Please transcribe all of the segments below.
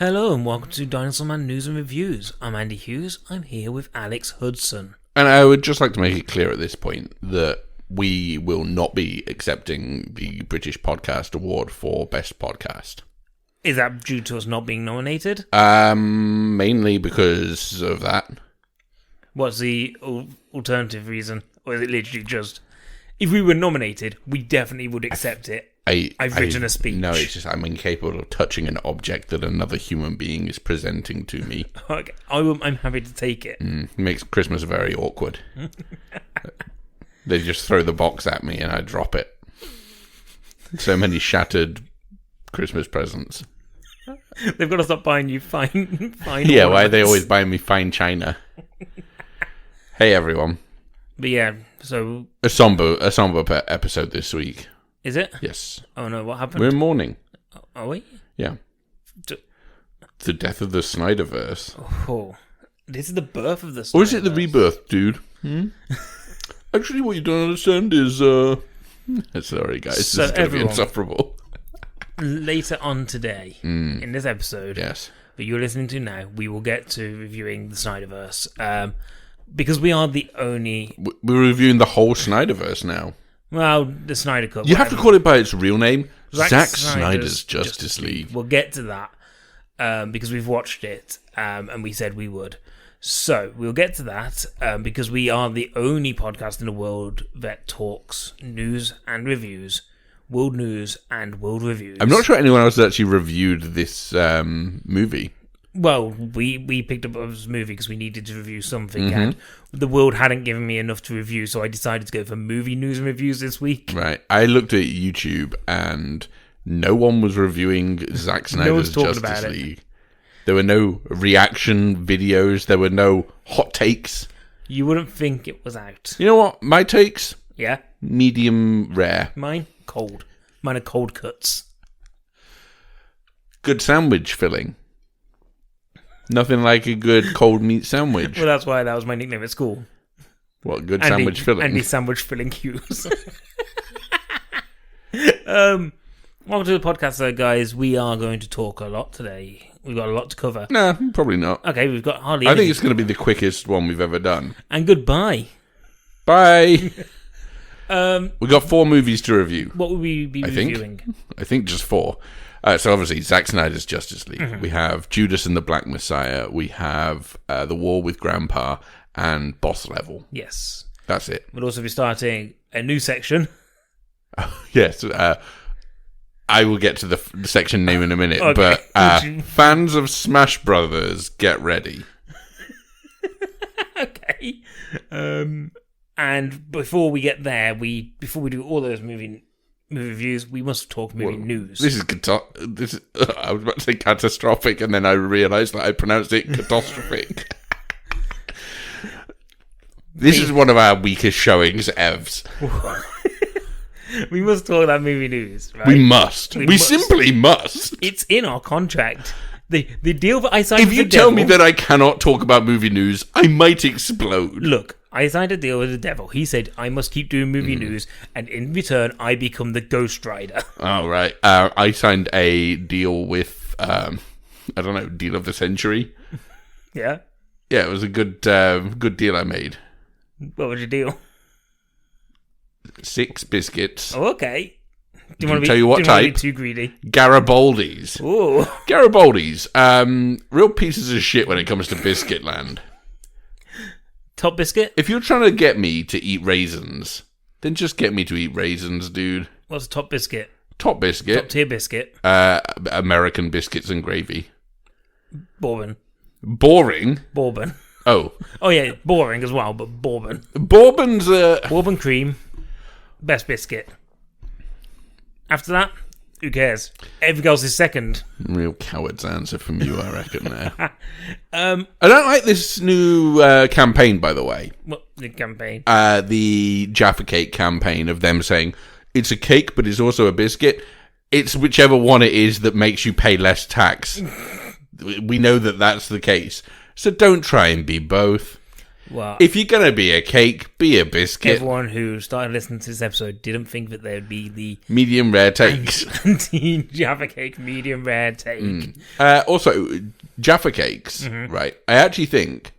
Hello and welcome to Dinosaur Man News and Reviews. I'm Andy Hughes. I'm here with Alex Hudson. And I would just like to make it clear at this point that we will not be accepting the British Podcast Award for Best Podcast. Is that due to us not being nominated? Mainly because of that. What's the alternative reason? Or is it literally just, if we were nominated, we definitely would accept it? I've written a speech. No, it's just I'm incapable of touching an object that another human being is presenting to me. Okay, I'm happy to take it. Makes Christmas very awkward. They just throw the box at me and I drop it. So many shattered Christmas presents. They've got to stop buying you fine Yeah, why are they always buying me fine china? Hey everyone. But yeah, so A somber episode this week. is it? Yes. Oh no, what happened? We're in mourning. Are we? Yeah. D- The death of the Snyderverse. Oh, this is the birth of the Or is it the Snyderverse. rebirth, dude? Actually, what you don't understand is, sorry guys, So this is going to be everyone- insufferable. Later on today, in this episode, Yes. that you're listening to now, we will get to reviewing the Snyderverse. Because we are the only... We're reviewing the whole Snyderverse now. Well, the Snyder Cut. You have to call it by its real name. Zack Zack Snyder's Snyder's Justice League. We'll get to that because we've watched it and we said we would. So we'll get to that because we are the only podcast in the world that talks news and reviews, world news and world reviews. I'm not sure anyone else has actually reviewed this movie. Well, we picked up this movie because we needed to review something, and the world hadn't given me enough to review, so I decided to go for movie news and reviews this week. Right. I looked at YouTube and no one was reviewing Zack Snyder's talking about Justice it. League. There were no reaction videos. There were no hot takes. You wouldn't think it was out. You know what? My takes? Yeah? Medium rare. Mine? Cold. Mine are cold cuts. Good sandwich filling. Nothing like a good cold meat sandwich. Well, that's why that was my nickname at school. What, good sandwich filling? Andy Sandwich Filling Hughes. Welcome to the podcast, guys. We are going to talk a lot today. We've got a lot to cover. No, probably not. Okay, we've got hardly I think anything. it's going to be the quickest one we've ever done. And goodbye. Bye. We got 4 movies to review. What will we be reviewing? I think just 4. So obviously, Zack Snyder's Justice League. We have Judas and the Black Messiah. We have The War with Grandpa and Boss Level. Yes. That's it. We'll also be starting a new section. Yes. I will get to the section name in a minute. Okay. But fans of Smash Brothers, get ready. Okay. And before we get there, before we do all those movie reviews, we must talk movie news. This is I was about to say catastrophic, and then I realised that I pronounced it catastrophic. This is one of our weakest showings, Evs. We must talk that movie news, right? We must. We simply must. It's in our contract. The deal that I signed If with you the tell devil... me that I cannot talk about movie news, I might explode. Look, I signed a deal with the devil. He said I must keep doing movie news, and in return, I become the Ghost Rider. Oh, right. I signed a deal with, I don't know, deal of the century. Yeah? Yeah, it was a good deal I made. What was your deal? 6 biscuits. Oh, okay. Do you Can want to tell you what be type? too greedy? Garibaldi's. Ooh. Garibaldi's. Real pieces of shit when it comes to biscuit land. Top biscuit? If you're trying to get me to eat raisins, then just get me to eat raisins, dude. What's a top biscuit? Top biscuit. Top tier biscuit. American biscuits and gravy. Bourbon. Boring. Bourbon. Oh. Oh, yeah, boring as well, but bourbon. Bourbon's Bourbon cream. Best biscuit. After that, who cares? Everything else is second. real coward's answer from you, I reckon, there. I I don't like this new campaign, by the way. What, the campaign? The Jaffa Cake campaign of them saying, it's a cake, but it's also a biscuit. It's whichever one it is that makes you pay less tax. We know that that's the case. So don't try and be both. Well, if you're going to be a cake, be a biscuit. Everyone who started listening to this episode didn't think that there would be the medium rare takes. Jaffa cake medium rare take. Also, Jaffa cakes, right? I actually think,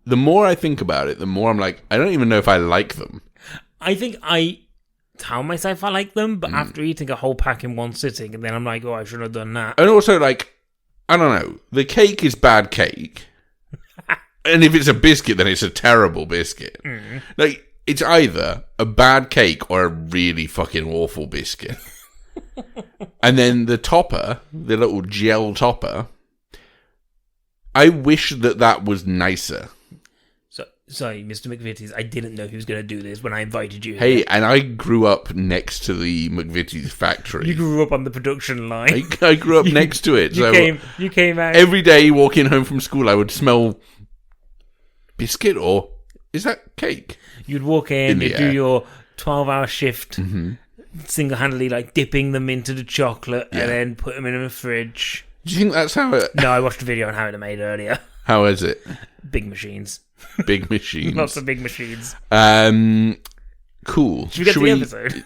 the more I think about it, the more I'm like, I don't even know if I like them. I think I tell myself I like them, but after eating a whole pack in one sitting, and then I'm like, oh, I should have done that. And also, like, I don't know, the cake is bad cake. And if it's a biscuit, then it's a terrible biscuit. Like, it's either a bad cake or a really fucking awful biscuit. And then the topper, the little gel topper, I wish that was nicer. Sorry, Mr. McVitie's, I didn't know he was going to do this when I invited you. Hey, and I grew up next to the McVitie's factory. You grew up on the production line. I grew up next to it. You came out. Every day walking home from school, I would smell biscuit, or is that cake? You'd walk in, you'd do your 12-hour shift, single-handedly like dipping them into the chocolate and then put them in the fridge. Do you think that's how it... No, I watched a video on how it made earlier. How is it? Big machines. Big machines. Lots of big machines. Cool. Should we get the episode?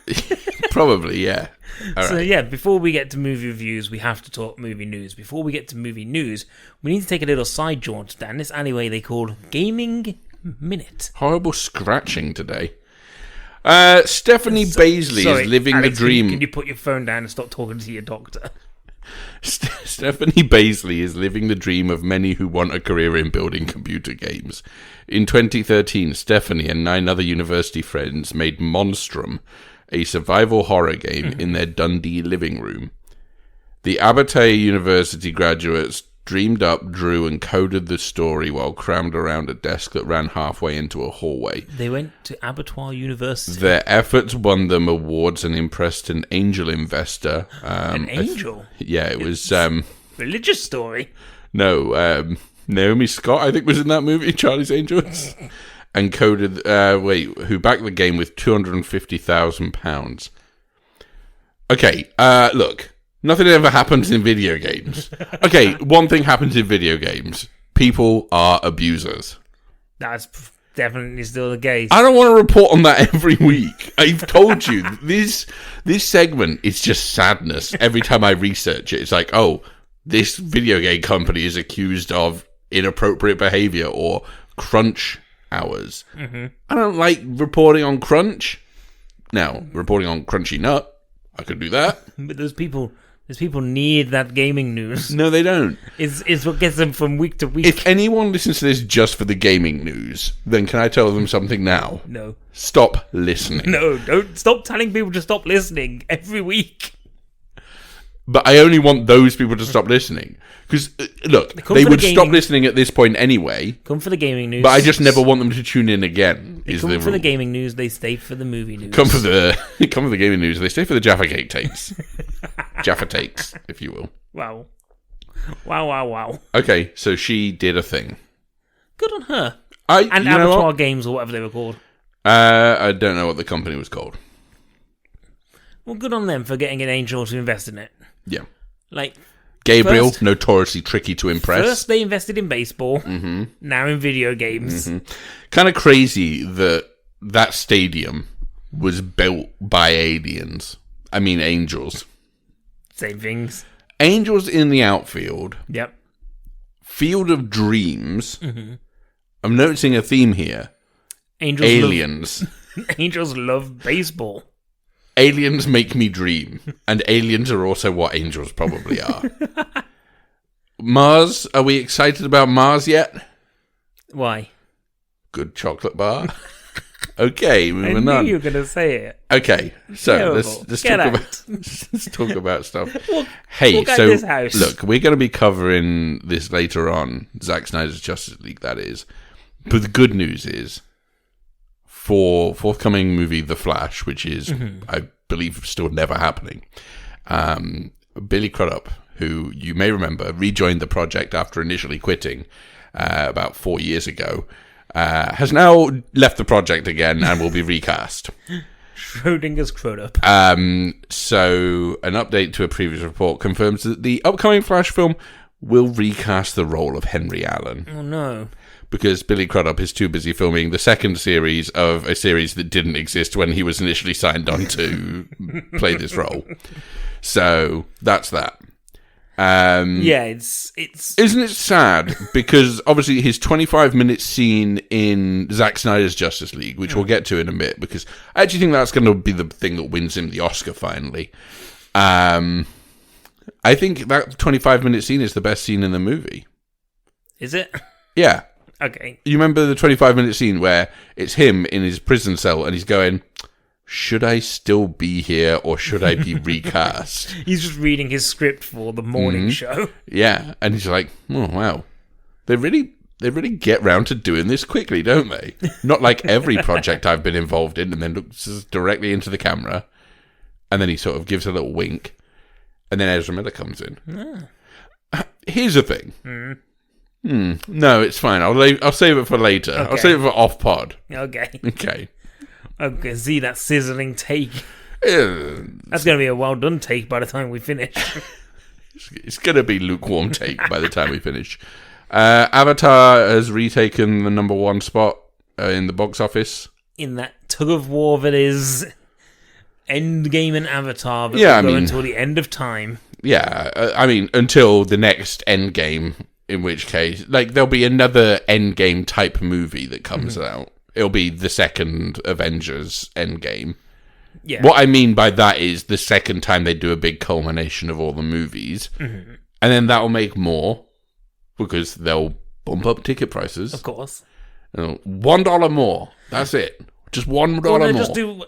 Probably, yeah. All right. Before we get to movie reviews, we have to talk movie news. Before we get to movie news, we need to take a little side jaunt down this alleyway they call Gaming Minute. Horrible scratching today. Stephanie Baisley is living Alex, the dream. Can you put your phone down and stop talking to your doctor? Stephanie Baisley is living the dream of many who want a career in building computer games. In 2013, Stephanie and 9 other university friends made Monstrum, a survival horror game, in their Dundee living room. The Abertay University graduates dreamed up, drew, and coded the story while crammed around a desk that ran halfway into a hallway. They went to Abertoir University. Their efforts won them awards and impressed an angel investor. An angel? It was... religious story? No, Naomi Scott, I think, was in that movie, Charlie's Angels. And coded... who backed the game with £250,000. Okay, look... Nothing ever happens in video games. Okay, one thing happens in video games. People are abusers. That's definitely still the case. I don't want to report on that every week. I've told you, this segment is just sadness. Every time I research it, it's like, oh, this video game company is accused of inappropriate behavior or crunch hours. I don't like reporting on crunch. Now, reporting on Crunchy Nut, I could do that. But those people need that gaming news. No, they don't. It's what gets them from week to week. If anyone listens to this just for the gaming news, then can I tell them something now? No. Stop listening. No, don't stop telling people to stop listening every week. But I only want those people to stop listening. Because, look, they would stop listening at this point anyway. Come for the gaming news. But I just never want them to tune in again. They come for the gaming news, they stay for the movie news. Come for the gaming news, they stay for the Jaffa Cake takes. Jaffa takes, if you will. Wow. Wow. Okay, so she did a thing. Good on her. And Abattoir Games, or whatever they were called. I don't know what the company was called. Well, good on them for getting an angel to invest in it. Yeah. Like... Gabriel, notoriously tricky to impress. First, they invested in baseball. Now in video games. Kind of crazy that stadium was built by aliens. I mean, angels. Same things. Angels in the outfield. Yep. Field of Dreams. I'm noticing a theme here. Aliens. Angels love baseball. Aliens make me dream. And aliens are also what angels probably are. Mars. Are we excited about Mars yet? Why? Good chocolate bar. Okay, moving on. I knew you were going to say it. Okay, so let's talk about stuff. Look, we're going to be covering this later on. Zack Snyder's Justice League, that is. But the good news is, for forthcoming movie The Flash, which is, I believe, still never happening, Billy Crudup, who you may remember rejoined the project after initially quitting about 4 years ago, has now left the project again and will be recast. Schrodinger's Crudup. So an update to a previous report confirms that the upcoming Flash film will recast the role of Henry Allen. Oh no. because Billy Crudup is too busy filming the second series of a series that didn't exist when he was initially signed on to play this role. So that's that. It's isn't it sad? Because obviously his 25-minute scene in Zack Snyder's Justice League, which we'll get to in a bit, because I actually think that's going to be the thing that wins him the Oscar finally. I think that 25-minute scene is the best scene in the movie. Is it? Yeah. Okay. You remember the 25-minute scene where it's him in his prison cell and he's going, should I still be here or should I be recast? He's just reading his script for the morning show. Yeah, and he's like, oh, wow. They really get round to doing this quickly, don't they? Not like every project I've been involved in, and then looks directly into the camera, and then he sort of gives a little wink, and then Ezra Miller comes in. Here's the thing. No, it's fine. I'll save it for later. Okay. I'll save it for off pod. Okay. Okay. I can see that sizzling take. That's going to be a well done take by the time we finish. It's going to be lukewarm take by the time we finish. Avatar has retaken the number 1 spot in the box office. In that tug of war that is Endgame and Avatar, but go until the end of time. Yeah, until the next Endgame, in which case, there'll be another Endgame type movie that comes out. It'll be the second Avengers Endgame. Yeah. What I mean by that is the second time they do a big culmination of all the movies. And then that'll make more, because they'll bump up ticket prices. Of course. $1 more. That's it. Just $1 more.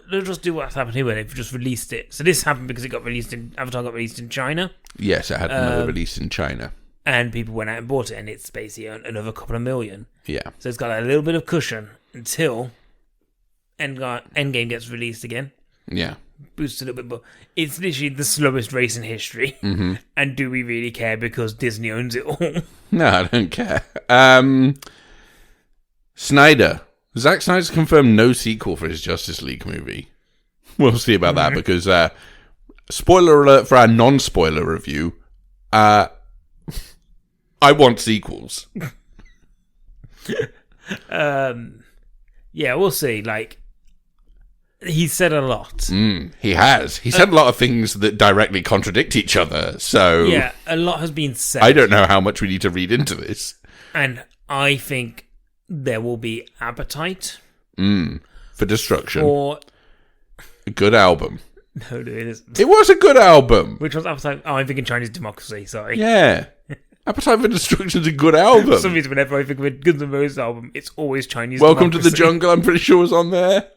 They'll just do what's happened here when they've just released it. So this happened because Avatar got released in China. Yes, it had another release in China. And people went out and bought it, and it's basically another couple of million. Yeah. So it's got a little bit of cushion until Endgame gets released again. Yeah. Boosted a little bit, but it's literally the slowest race in history. And do we really care because Disney owns it all? No, I don't care. Snyder. Zack Snyder's confirmed no sequel for his Justice League movie. We'll see about that, because spoiler alert for our non-spoiler review, I want sequels. Yeah, we'll see. He's said a lot. He has. He said a lot of things that directly contradict each other. So yeah, a lot has been said. I don't know how much we need to read into this. And I think there will be appetite for destruction. For a good album. No, it isn't. It was a good album. Which was appetite? Oh, I'm thinking Chinese Democracy. Sorry. Yeah. Appetite for Destruction's a good album. For some reason, whenever I think of a Guns N' Roses album, it's always Chinese Welcome Democracy. to the Jungle, I'm pretty sure was on there.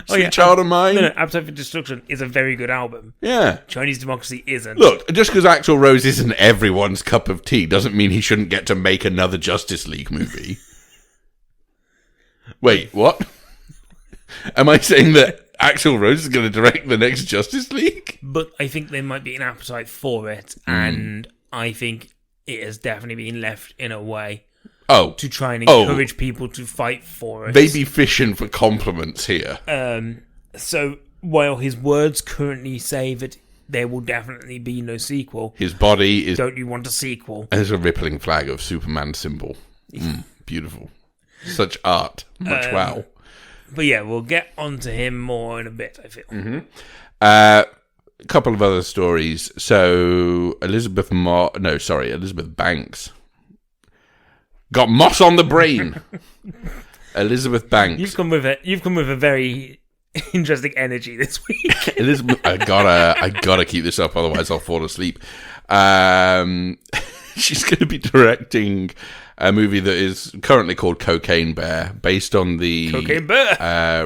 Sweet Child of Mine. No, Appetite for Destruction is a very good album. Yeah. Chinese Democracy isn't. Look, just because Axl Rose isn't everyone's cup of tea doesn't mean he shouldn't get to make another Justice League movie. Wait, what? Am I saying that Axl Rose is going to direct the next Justice League? But I think there might be an appetite for it, and I think it has definitely been left in a way to try and encourage people to fight for it. They be fishing for compliments here. So while his words currently say that there will definitely be no sequel, his body is... Don't you want a sequel? There's a rippling flag of Superman symbol. Beautiful. Such art. Much wow. But yeah, we'll get onto him more in a bit, I feel. A couple of other stories. So, Elizabeth Banks. Got moss on the brain. Elizabeth Banks. You've come with a very interesting energy this week. Elizabeth, I gotta keep this up, otherwise I'll fall asleep. She's going to be directing a movie that is currently called Cocaine Bear, based on the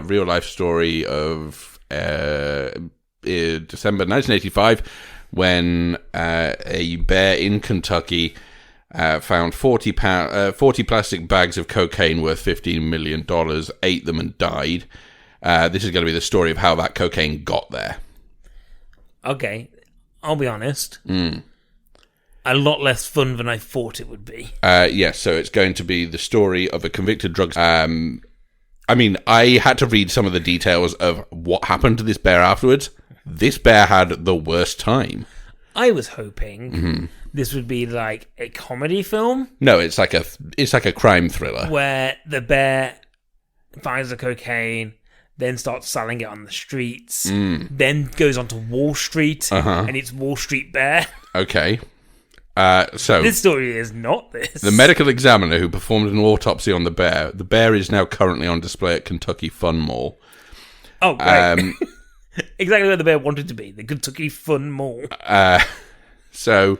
real life story of December 1985, when a bear in Kentucky found 40 plastic bags of cocaine worth $15 million, ate them and died. This is going to be the story of how that cocaine got there. Okay, I'll be honest. A lot less fun than I thought it would be. Yes, so it's going to be the story of a convicted drug... I mean, I had to read some of the details of what happened to this bear afterwards. This bear had the worst time. I was hoping this would be like a comedy film. No, it's like a crime thriller where the bear finds the cocaine, then starts selling it on the streets, then goes onto Wall Street, and it's Wall Street Bear. Okay. So this story is not this. The medical examiner who performed an autopsy on the bear is now currently on display at Kentucky Fun Mall. Oh, great. Exactly where the bear wanted to be, the Kentucky Fun Mall. So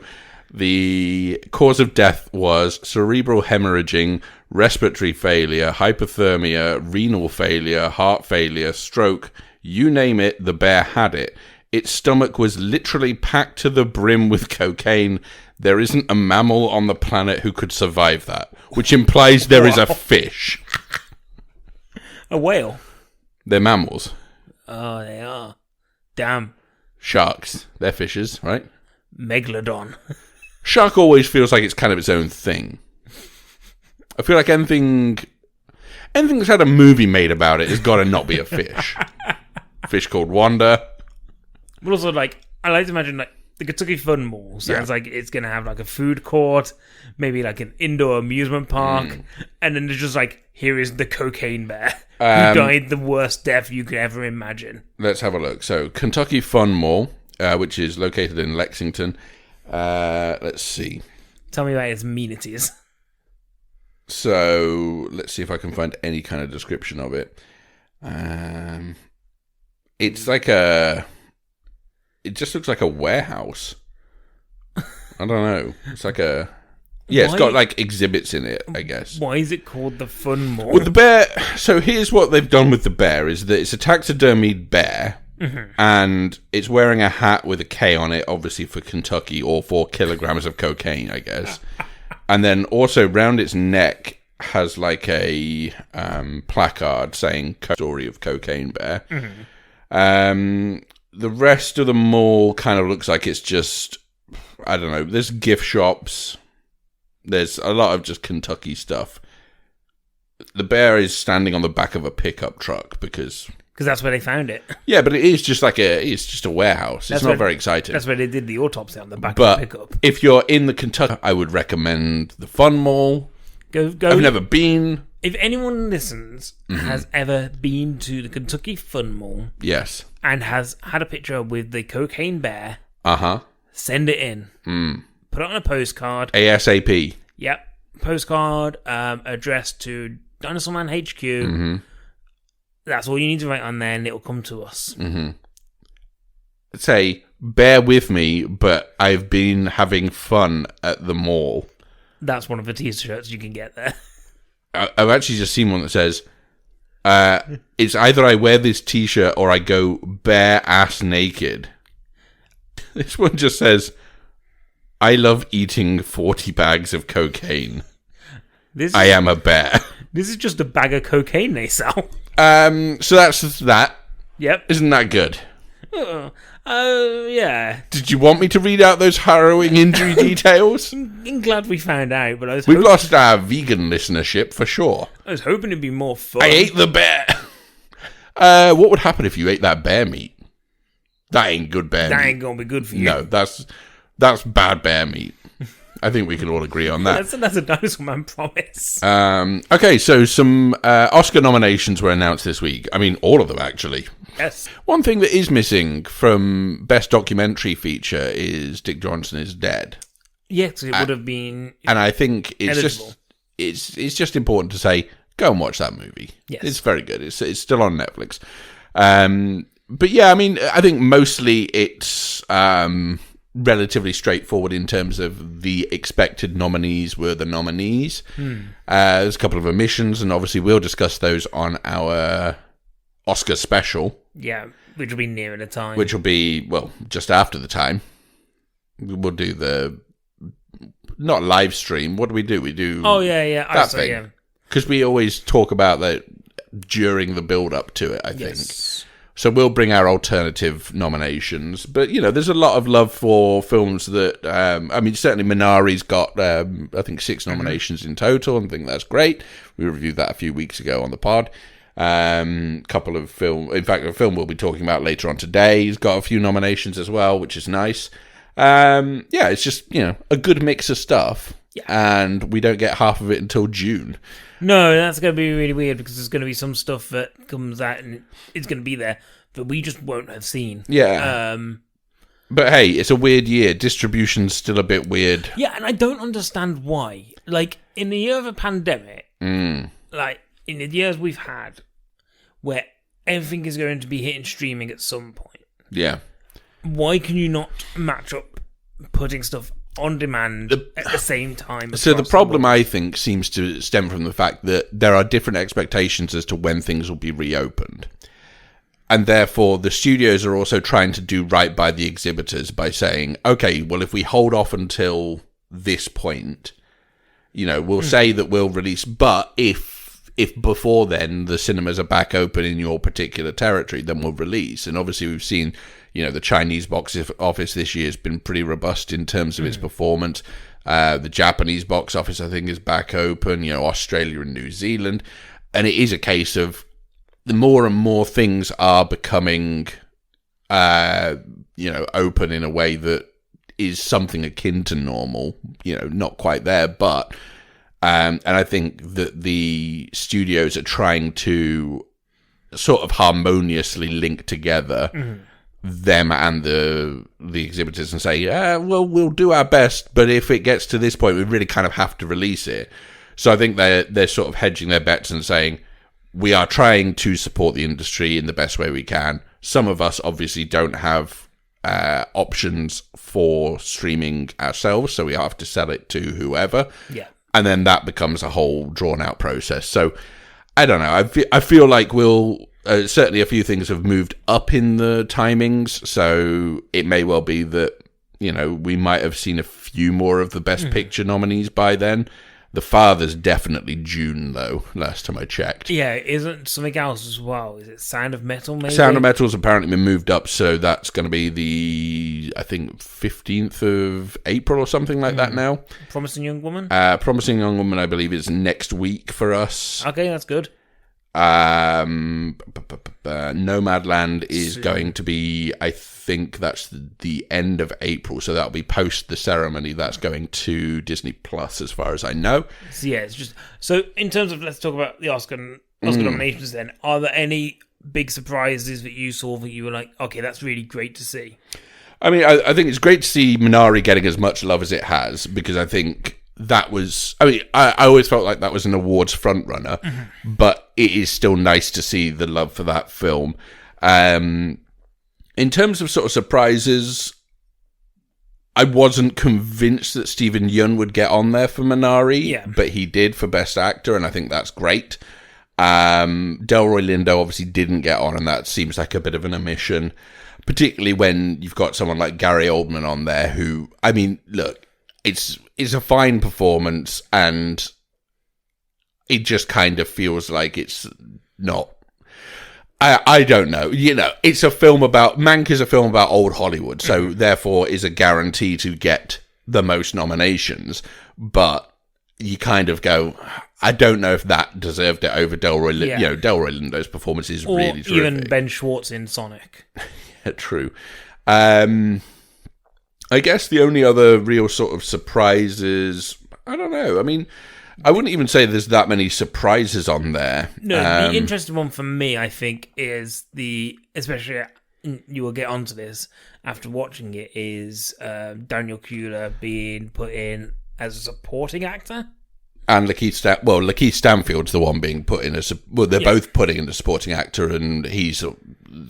the cause of death was cerebral hemorrhaging, respiratory failure, hypothermia, renal failure, heart failure, stroke, you name it, the bear had it. Its stomach was literally packed to the brim with cocaine. There isn't a mammal on the planet who could survive that, which implies there is a fish. A whale? They're mammals. Oh, they are. Damn. Sharks. They're fishes, right? Megalodon. Shark always feels like it's kind of its own thing. I feel like anything that's had a movie made about it has got to not be a fish. Fish called Wanda. But also, like, I like to imagine, like, the Kentucky Fun Mall sounds like it's going to have, like, a food court, maybe, like, an indoor amusement park, and then there's just, like, here is the cocaine bear who died the worst death you could ever imagine. Let's have a look. So, Kentucky Fun Mall, which is located in Lexington. Let's see. Tell me about its amenities. So, let's see if I can find any kind of description of it. It's like it just looks like a warehouse. I don't know. It's like a... Yeah, it's got like exhibits in it, I guess. Why is it called the Fun Mall? Well, the bear... So here's what they've done with the bear, is that it's a taxidermied bear, and it's wearing a hat with a K on it, obviously for Kentucky, or 4 kilograms of cocaine, I guess. And then also round its neck has like a placard saying "Story of Cocaine Bear." The rest of the mall kind of looks like it's just, I don't know, there's gift shops. There's a lot of just Kentucky stuff. The bear is standing on the back of a pickup truck because that's where they found it. Yeah, but it is just like it's just a warehouse. It's not very exciting. That's where they did the autopsy on the back of the pickup. If you're in the Kentucky, I would recommend the Fun Mall. Go. I've never been. If anyone listens has ever been to the Kentucky Fun Mall, yes, and has had a picture with the cocaine bear, send it in. Put it on a postcard. ASAP. Yep, postcard addressed to Dinosaur Man HQ. That's all you need to write on there, and it'll come to us. Say, bear with me, but I've been having fun at the mall. That's one of the t-shirts you can get there. I've actually just seen one that says, it's either I wear this t-shirt or I go bare ass naked. This one just says, I love eating 40 bags of cocaine. I am a bear. This is just a bag of cocaine they sell. So that's that. Yep. Isn't that good? Yeah. Did you want me to read out those harrowing injury details? I'm glad we found out, but we've lost our vegan listenership for sure. I was hoping it'd be more fun. I ate the bear. What would happen if you ate that bear meat? That ain't good bear meat. That ain't gonna be good for you. No, that's bad bear meat. I think we can all agree on that. That's a Dinosaur Man promise. Okay, so some Oscar nominations were announced this week. I mean, all of them, actually. Yes. One thing that is missing from Best Documentary Feature is Dick Johnson is Dead. Yes, it would have been. And I think it's eligible. it's just important to say, go and watch that movie. Yes. It's very good. It's still on Netflix. But yeah, I mean, I think mostly it's relatively straightforward in terms of the expected nominees were the nominees. There's a couple of omissions, and obviously we'll discuss those on our Oscar special. Yeah, which will be nearer the time. Which will be, well, just after the time. We'll do the... Not live stream. What do? We do... Oh, yeah. That thing. Because we always talk about that during the build-up to it, I think. So we'll bring our alternative nominations. But, you know, there's a lot of love for films that... I mean, certainly Minari's got, I think, 6 nominations in total, and I think that's great. We reviewed that a few weeks ago on the pod. Couple of film... In fact, a film we'll be talking about later on today has got a few nominations as well, which is nice. It's just, a good mix of stuff. Yeah. And we don't get half of it until June. No, that's going to be really weird because there's going to be some stuff that comes out and it's going to be there that we just won't have seen. Yeah. But hey, it's a weird year. Distribution's still a bit weird. Yeah, and I don't understand why. Like, in the year of a pandemic, like, in the years we've had, where everything is going to be hitting streaming at some point. Yeah. Why can you not match up putting stuff on demand at the same time? So the problem, I think, seems to stem from the fact that there are different expectations as to when things will be reopened. And therefore, the studios are also trying to do right by the exhibitors by saying, okay, well, if we hold off until this point, we'll say that we'll release, but if before then the cinemas are back open in your particular territory, then we'll release. And obviously we've seen, the Chinese box office this year has been pretty robust in terms of its performance. The Japanese box office, I think, is back open, Australia and New Zealand. And it is a case of the more and more things are becoming, open in a way that is something akin to normal, not quite there, but, and I think that the studios are trying to sort of harmoniously link together them and the exhibitors and say, we'll do our best, but if it gets to this point, we really kind of have to release it. So I think they're sort of hedging their bets and saying, we are trying to support the industry in the best way we can. Some of us obviously don't have options for streaming ourselves, so we have to sell it to whoever. Yeah. And then that becomes a whole drawn-out process. So, I don't know. I feel like we'll... certainly a few things have moved up in the timings, so it may well be that, we might have seen a few more of the Best Picture nominees by then. The Father's definitely June, though, last time I checked. Yeah, isn't something else as well? Is it Sound of Metal, maybe? Sound of Metal's apparently been moved up, so that's going to be the, I think, 15th of April or something like that now. Promising Young Woman? Promising Young Woman, I believe, is next week for us. Okay, that's good. Nomadland is going to be, I think that's the end of April, so that'll be post the ceremony. That's going to Disney Plus, as far as I know. So, yeah, it's just so. In terms of, let's talk about the Oscar nominations. Then, are there any big surprises that you saw that you were like, okay, that's really great to see? I mean, I think it's great to see Minari getting as much love as it has, because I think that was, I always felt like that was an awards frontrunner, but it is still nice to see the love for that film. In terms of sort of surprises, I wasn't convinced that Stephen Yeun would get on there for Minari, but he did for Best Actor, and I think that's great. Delroy Lindo obviously didn't get on, and that seems like a bit of an omission, particularly when you've got someone like Gary Oldman on there who, I mean, look, it's a fine performance, and it just kind of feels like it's not. I don't know. It's a film about... Mank is a film about old Hollywood, so therefore is a guarantee to get the most nominations. But you kind of go, I don't know if that deserved it over Delroy Lindo. Delroy Lindo's performance is really terrific. Or even Ben Schwartz in Sonic. Yeah, true. I guess the only other real sort of surprises... I don't know. I mean... I wouldn't even say there's that many surprises on there. No, the interesting one for me, I think, is especially you will get onto this after watching it, is Daniel Kaluuya being put in as a supporting actor. And Lakeith Stanfield's the one being put in as... Well, they're both putting in a supporting actor, and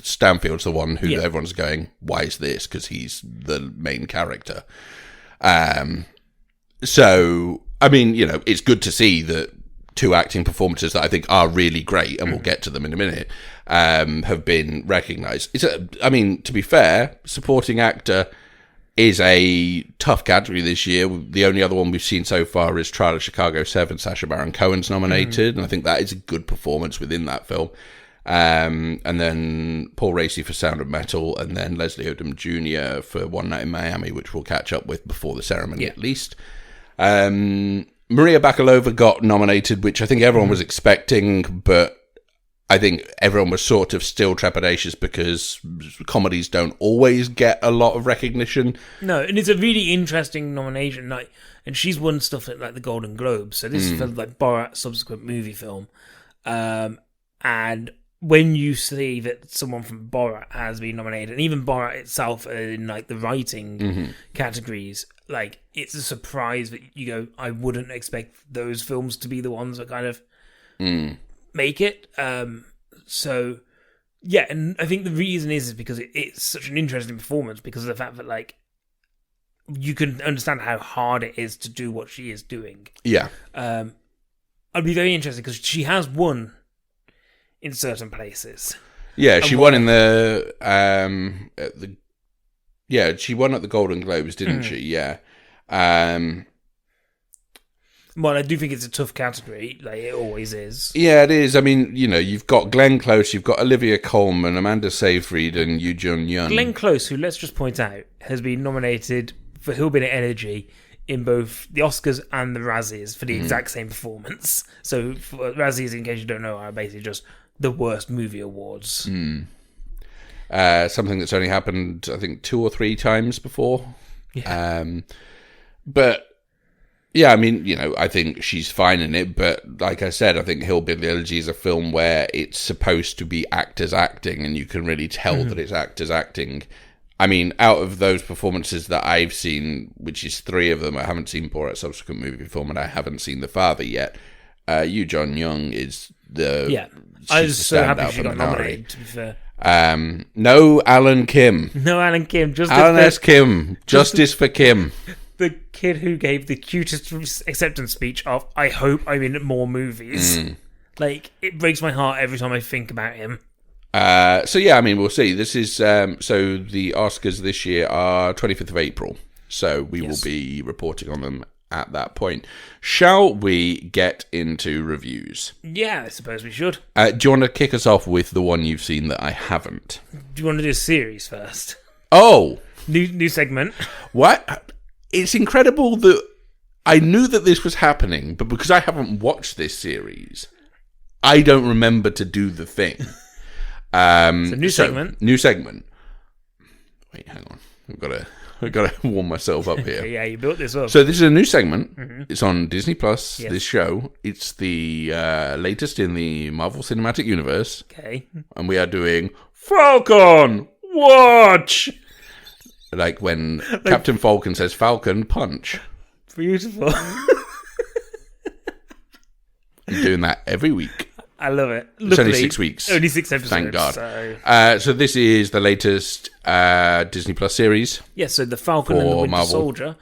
Stanfield's the one who everyone's going, why is this? Because he's the main character. So... I mean, it's good to see that two acting performances that I think are really great, and we'll get to them in a minute, have been recognised. To be fair, supporting actor is a tough category this year. The only other one we've seen so far is Trial of Chicago 7. Sacha Baron Cohen's nominated, and I think that is a good performance within that film. And then Paul Raci for Sound of Metal, and then Leslie Odom Jr. for One Night in Miami, which we'll catch up with before the ceremony at least. Maria Bakalova got nominated, which I think everyone was expecting, but I think everyone was sort of still trepidatious because comedies don't always get a lot of recognition. No, and it's a really interesting nomination. Like, and she's won stuff at like the Golden Globes. So this is for like Borat's subsequent movie film. And when you see that someone from Borat has been nominated, and even Borat itself in like the writing categories, like it's a surprise that you go, I wouldn't expect those films to be the ones that kind of make it. So yeah, and I think the reason is because it's such an interesting performance because of the fact that like you can understand how hard it is to do what she is doing. Yeah. I'd be very interested because she has won in certain places. Yeah, she won in she won at the Golden Globes, didn't she? Yeah. Well, I do think it's a tough category, like it always is. Yeah, it is. I mean, you know, you've got Glenn Close, you've got Olivia Colman, Amanda Seyfried, and Yoo Jun-young. Glenn Close, who, let's just point out, has been nominated for Hillbilly Energy in both the Oscars and the Razzies for the exact same performance. So, for Razzies, in case you don't know, are basically just the worst movie awards. Something that's only happened, I think, 2 or 3 times before. Yeah. But yeah, I mean, you know, I think she's fine in it, but like I said, I think Hillbilly Elegy is a film where it's supposed to be actors acting, and you can really tell that it's actors acting. I mean, out of those performances that I've seen, which is 3 of them, I haven't seen Borat's subsequent movie film, and I haven't seen The Father yet. Yoo Jun-young is the... Yeah, I was so happy she got nominated, to be fair. No Alan Kim. No Alan Kim. Alan S. Kim. Justice for Kim. The kid who gave the cutest acceptance speech of, I hope I'm in more movies. Like, it breaks my heart every time I think about him. So yeah, I mean, we'll see. This is, so the Oscars this year are 25th of April. So we will be reporting on them at that point. Shall we get into reviews? Yeah, I suppose we should. Do you want to kick us off with the one you've seen that I haven't? Do you want to do a series first? Oh! New segment. What? It's incredible that I knew that this was happening, but because I haven't watched this series, I don't remember to do the thing. It's a new segment. New segment. Wait, hang on. I've got to warm myself up here. Yeah, you built this up. So this is a new segment. It's on Disney Plus. Yes. This show. It's the latest in the Marvel Cinematic Universe. Okay. And we are doing Falcon Watch. Like when Captain Falcon says Falcon Punch. Beautiful. I'm doing that every week. I love it. It's only 6 weeks. Only 6 episodes. Thank God. So, so this is the latest Disney Plus series. Yes, so The Falcon and the Winter Soldier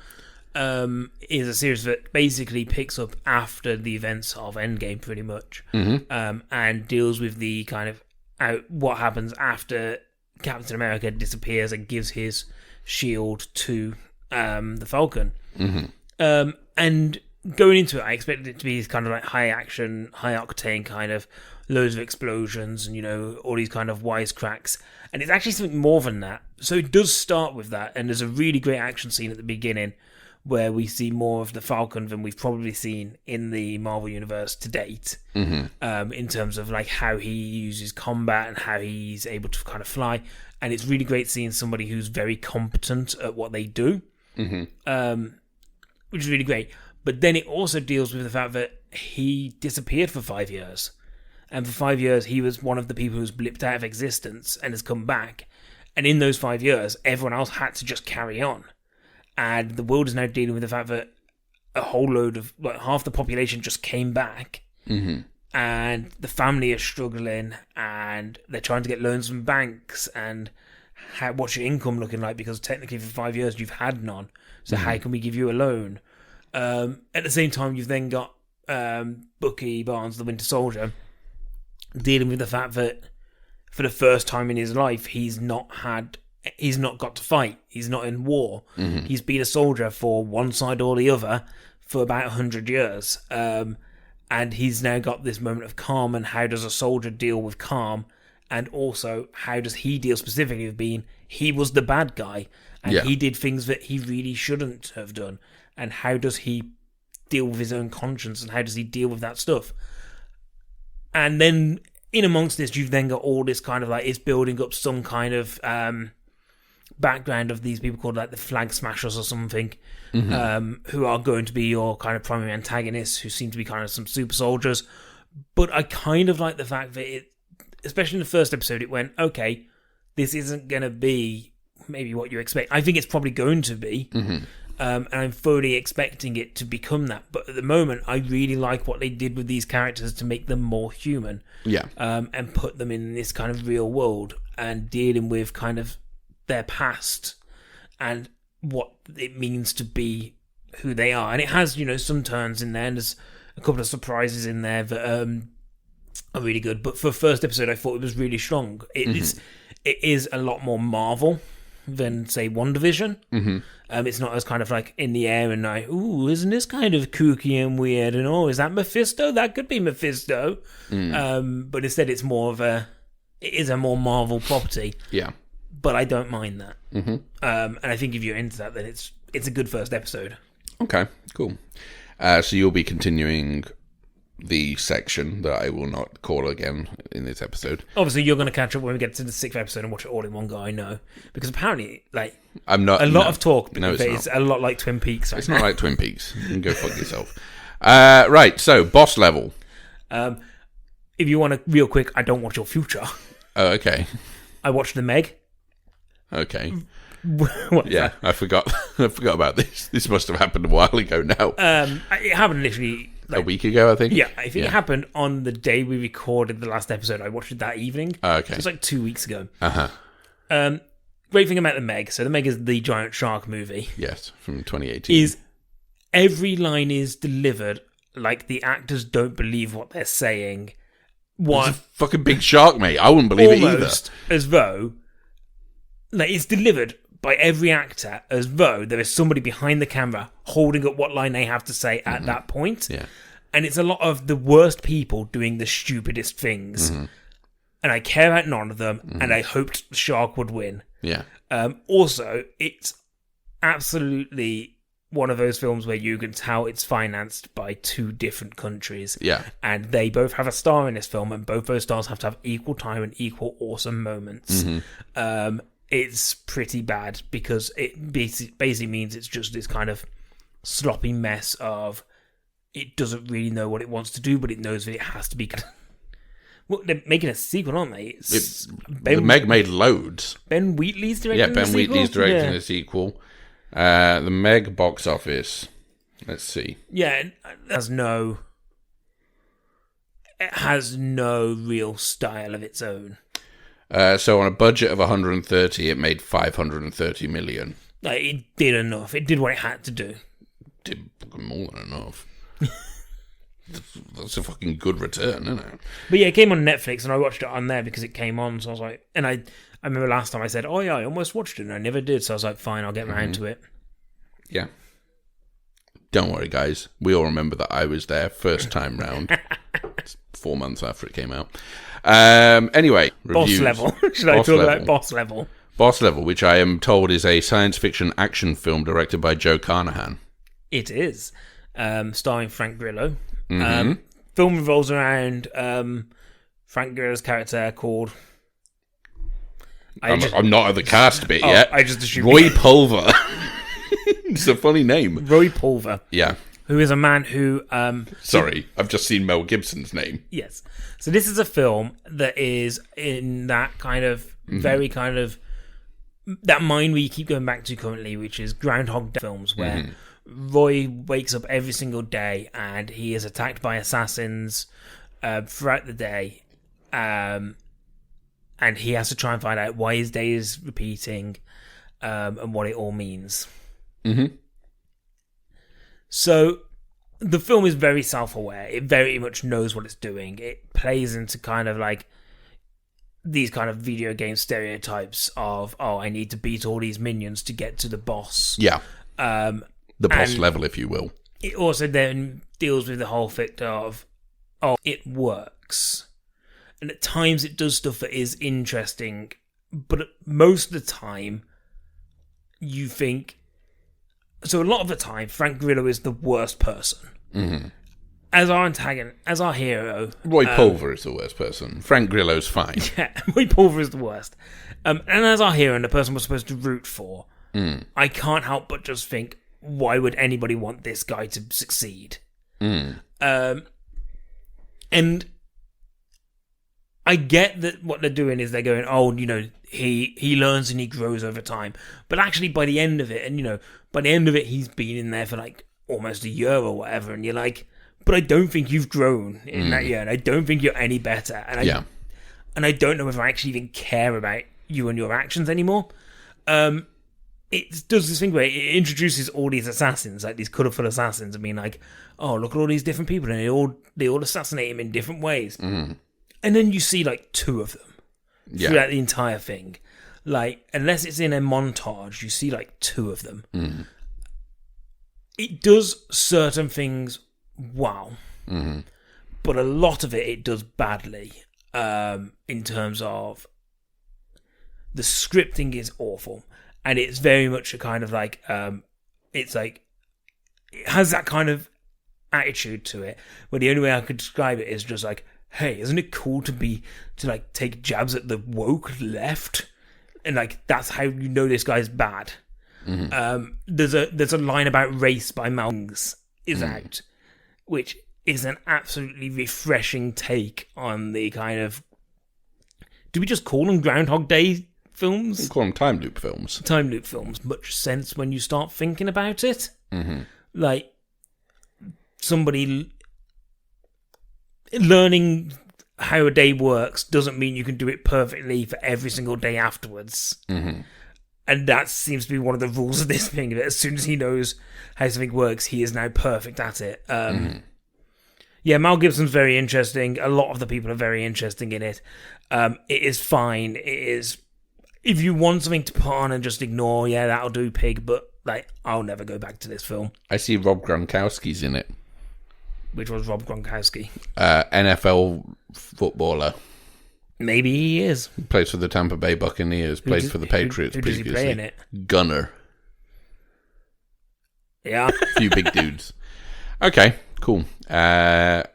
is a series that basically picks up after the events of Endgame, pretty much, and deals with the kind of what happens after Captain America disappears and gives his shield to the Falcon. And going into it, I expected it to be kind of like high action, high octane, kind of loads of explosions and, you know, all these kind of wisecracks. And it's actually something more than that. So it does start with that, and there's a really great action scene at the beginning where we see more of the Falcon than we've probably seen in the Marvel Universe to date, in terms of like how he uses combat and how he's able to kind of fly. And it's really great seeing somebody who's very competent at what they do, which is really great. But then it also deals with the fact that he disappeared for 5 years. And for 5 years, he was one of the people who's blipped out of existence and has come back. And in those 5 years, everyone else had to just carry on. And the world is now dealing with the fact that a whole load of, like, half the population just came back. And the family is struggling, and they're trying to get loans from banks. And what's your income looking like? Because technically for 5 years, you've had none. So how can we give you a loan? At the same time, you've then got Bucky Barnes, the Winter Soldier, dealing with the fact that for the first time in his life, he's not got to fight. He's not in war. He's been a soldier for one side or the other for about 100 years. And he's now got this moment of calm, and how does a soldier deal with calm? And also, how does he deal specifically with being, he was the bad guy, and he did things that he really shouldn't have done. And how does he deal with his own conscience, and how does he deal with that stuff? And then in amongst this, you've then got all this kind of like, it's building up some kind of background of these people called like the Flag Smashers or something, who are going to be your kind of primary antagonists, who seem to be kind of some super soldiers. But I kind of like the fact that it, especially in the first episode, it went, okay, this isn't going to be maybe what you expect. I think it's probably going to be, and I'm fully expecting it to become that. But at the moment, I really like what they did with these characters to make them more human. Yeah. And put them in this kind of real world and dealing with kind of their past and what it means to be who they are. And it has, you know, some turns in there, and there's a couple of surprises in there that are really good. But for first episode, I thought it was really strong. It is a lot more Marvel than, say, WandaVision. It's not as kind of like in the air and like, ooh, isn't this kind of kooky and weird? And is that Mephisto? That could be Mephisto. But instead, it's more of it is a more Marvel property. Yeah. But I don't mind that. And I think if you're into that, then it's a good first episode. Okay, cool. So you'll be continuing the section that I will not call again in this episode. Obviously, you're going to catch up when we get to the 6th episode and watch it all in one go, I know. Because apparently, like, I'm not, a lot of talk, no, it's a lot like Twin Peaks. It's not like Twin Peaks. You can go fuck yourself. Right, so, boss level. If you want to, real quick, I don't watch your future. Oh, okay. I watched The Meg. Okay. Yeah, I forgot about this. This must have happened a while ago now. It happened literally... a week ago, I think? Yeah, I think it happened on the day we recorded the last episode. I watched it that evening. Oh, okay. So it's like 2 weeks ago. Great thing about The Meg. So The Meg is the giant shark movie. Yes, from 2018. Is every line is delivered like the actors don't believe what they're saying. It's a fucking big shark, mate. I wouldn't believe it either. Almost as though... like, it's delivered by every actor as though there is somebody behind the camera holding up what line they have to say at that point. Yeah. And it's a lot of the worst people doing the stupidest things. And I care about none of them, and I hoped the shark would win. Yeah. Also, it's absolutely one of those films where you can tell it's financed by 2 different countries. Yeah. And they both have a star in this film, and both those stars have to have equal time and equal awesome moments. It's pretty bad because it basically means it's just this kind of sloppy mess of it doesn't really know what it wants to do, but it knows that it has to be. Well, they're making a sequel, aren't they? The Meg made loads. Ben Wheatley's directing the sequel? Yeah, Ben Wheatley's directing the sequel. The Meg box office. Let's see. Yeah, it has no real style of its own. So on a budget of 130, it made 530 million. Like, it did enough. It did what it had to do. Did more than enough. That's a fucking good return, isn't it? But yeah, it came on Netflix, and I watched it on there because it came on. So I was like, and I remember last time I said, oh yeah, I almost watched it, and I never did. So I was like, fine, I'll get around to it. Yeah. Don't worry, guys. We all remember that I was there first time round. It's 4 months after it came out. Anyway, reviews. Boss level. Should I talk about Boss Level? Boss Level, which I am told is a science fiction action film directed by Joe Carnahan. It is. Starring Frank Grillo. Film revolves around Frank Grillo's character called... I'm not at the cast bit yet. I just assumed... Roy Pulver. It's a funny name. Roy Pulver. Yeah. Who is a man who... Sorry, I've just seen Mel Gibson's name. Yes. So this is a film that is in that kind of very kind of... that mind we keep going back to currently, which is Groundhog Day films, where Roy wakes up every single day and he is attacked by assassins throughout the day. And he has to try and find out why his day is repeating and what it all means. So the film is very self-aware. It very much knows what it's doing. It plays into kind of like these kind of video game stereotypes of, I need to beat all these minions to get to the boss. Yeah. The boss level, if you will. It also then deals with the whole fact of, it works. And at times it does stuff that is interesting, but most of the time you think... So a lot of the time, Frank Grillo is the worst person. as our antagonist, as our hero, Roy Pulver is the worst person. Frank Grillo's fine. Yeah, Roy Pulver is the worst. And as our hero and the person we're supposed to root for, I can't help but just think, why would anybody want this guy to succeed? And I get that what they're doing is they're going, oh, you know, he learns and he grows over time. But actually, by the end of it, and you know, by the end of it, he's been in there for like almost a year or whatever, and you're like, but I don't think you've grown in that year, and I don't think you're any better. And I don't know if I actually even care about you and your actions anymore. It does this thing where it introduces all these assassins, like these colourful assassins, and being like, oh, look at all these different people, and they all assassinate him in different ways. And then you see like 2 of them throughout the entire thing. Like, unless it's in a montage, you see like 2 of them. It does certain things well, but a lot of it does badly. In terms of the scripting is awful, and it's very much a kind of like it's like it has that kind of attitude to it where the only way I could describe it is just like, hey, isn't it cool to like take jabs at the woke left, and like that's how you know this guy's bad. There's a line about race by Malings is out, which is an absolutely refreshing take on the kind of, do we just call them Groundhog Day films? We call them time loop films. Time loop films. Much sense when you start thinking about it. Like, somebody learning how a day works doesn't mean you can do it perfectly for every single day afterwards. And that seems to be one of the rules of this thing, that as soon as he knows how something works, he is now perfect at it. Yeah, Mel Gibson's very interesting. A lot of the people are very interesting in it. It is fine. It is, if you want something to put on and just ignore, yeah, that'll do, pig. But like, I'll never go back to this film. I see Rob Gronkowski's in it. Which was Rob Gronkowski? NFL footballer. Maybe he is. He plays for the Tampa Bay Buccaneers. Plays for the Patriots who previously. Does he play in it? Gunner. Yeah. A few big dudes. Okay, cool. Well,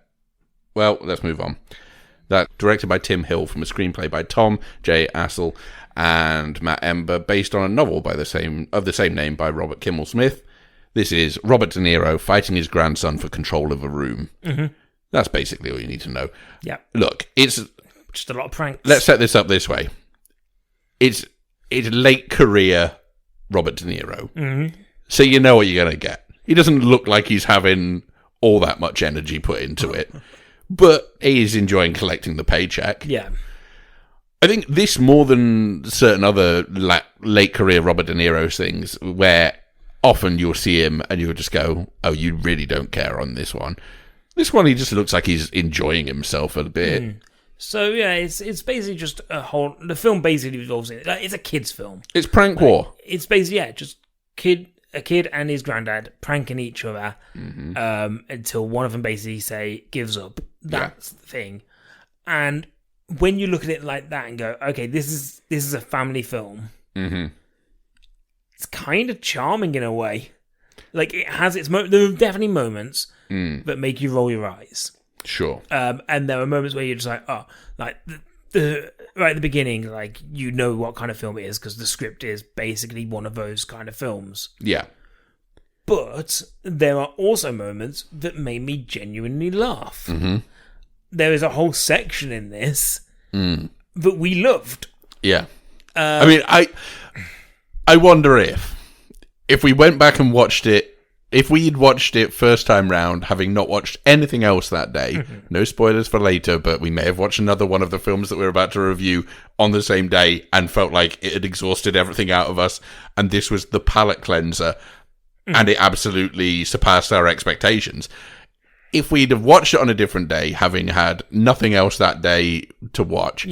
let's move on. That directed by Tim Hill from a screenplay by Tom J. Assel and Matt Ember, based on a novel by the same name by Robert Kimmel Smith. This is Robert De Niro fighting his grandson for control of a room. That's basically all you need to know. Yeah. Look, it's just a lot of pranks. Let's set this up this way. It's late career Robert De Niro. So you know what you're going to get. He doesn't look like he's having all that much energy put into it, but he's enjoying collecting the paycheck. Yeah. I think this, more than certain other late career Robert De Niro things, where often you'll see him and you'll just go, oh, you really don't care on this one. This one, he just looks like he's enjoying himself a bit. So yeah, it's basically just the film basically revolves in it. Like, it's a kid's film. It's prank war. It's basically, just a kid and his granddad pranking each other until one of them basically gives up. That's the thing. And when you look at it like that and go, okay, this is a family film. It's kind of charming in a way. Like, it has its there are definitely moments that make you roll your eyes. Sure. And there are moments where you're just like, oh, like the right at the beginning, like, you know what kind of film it is because the script is basically one of those kind of films. Yeah. But there are also moments that made me genuinely laugh. There is a whole section in this that we loved. Yeah. I mean, I wonder if we went back and watched it, if we'd watched it first time round, having not watched anything else that day, no spoilers for later, but we may have watched another one of the films that we're about to review on the same day and felt like it had exhausted everything out of us, and this was the palate cleanser, and it absolutely surpassed our expectations. If we'd have watched it on a different day, having had nothing else that day to watch,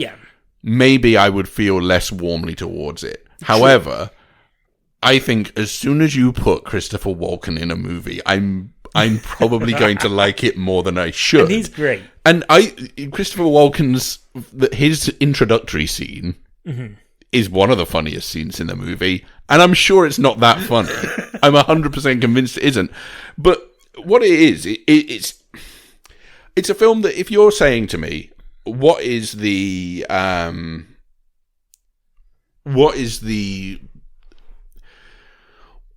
maybe I would feel less warmly towards it. However, I think as soon as you put Christopher Walken in a movie, I'm probably going to like it more than I should. And he's great. And Christopher Walken's his introductory scene is one of the funniest scenes in the movie, and I'm sure it's not that funny. I'm 100% convinced it isn't. But what it is, It's a film that if you're saying to me, what is the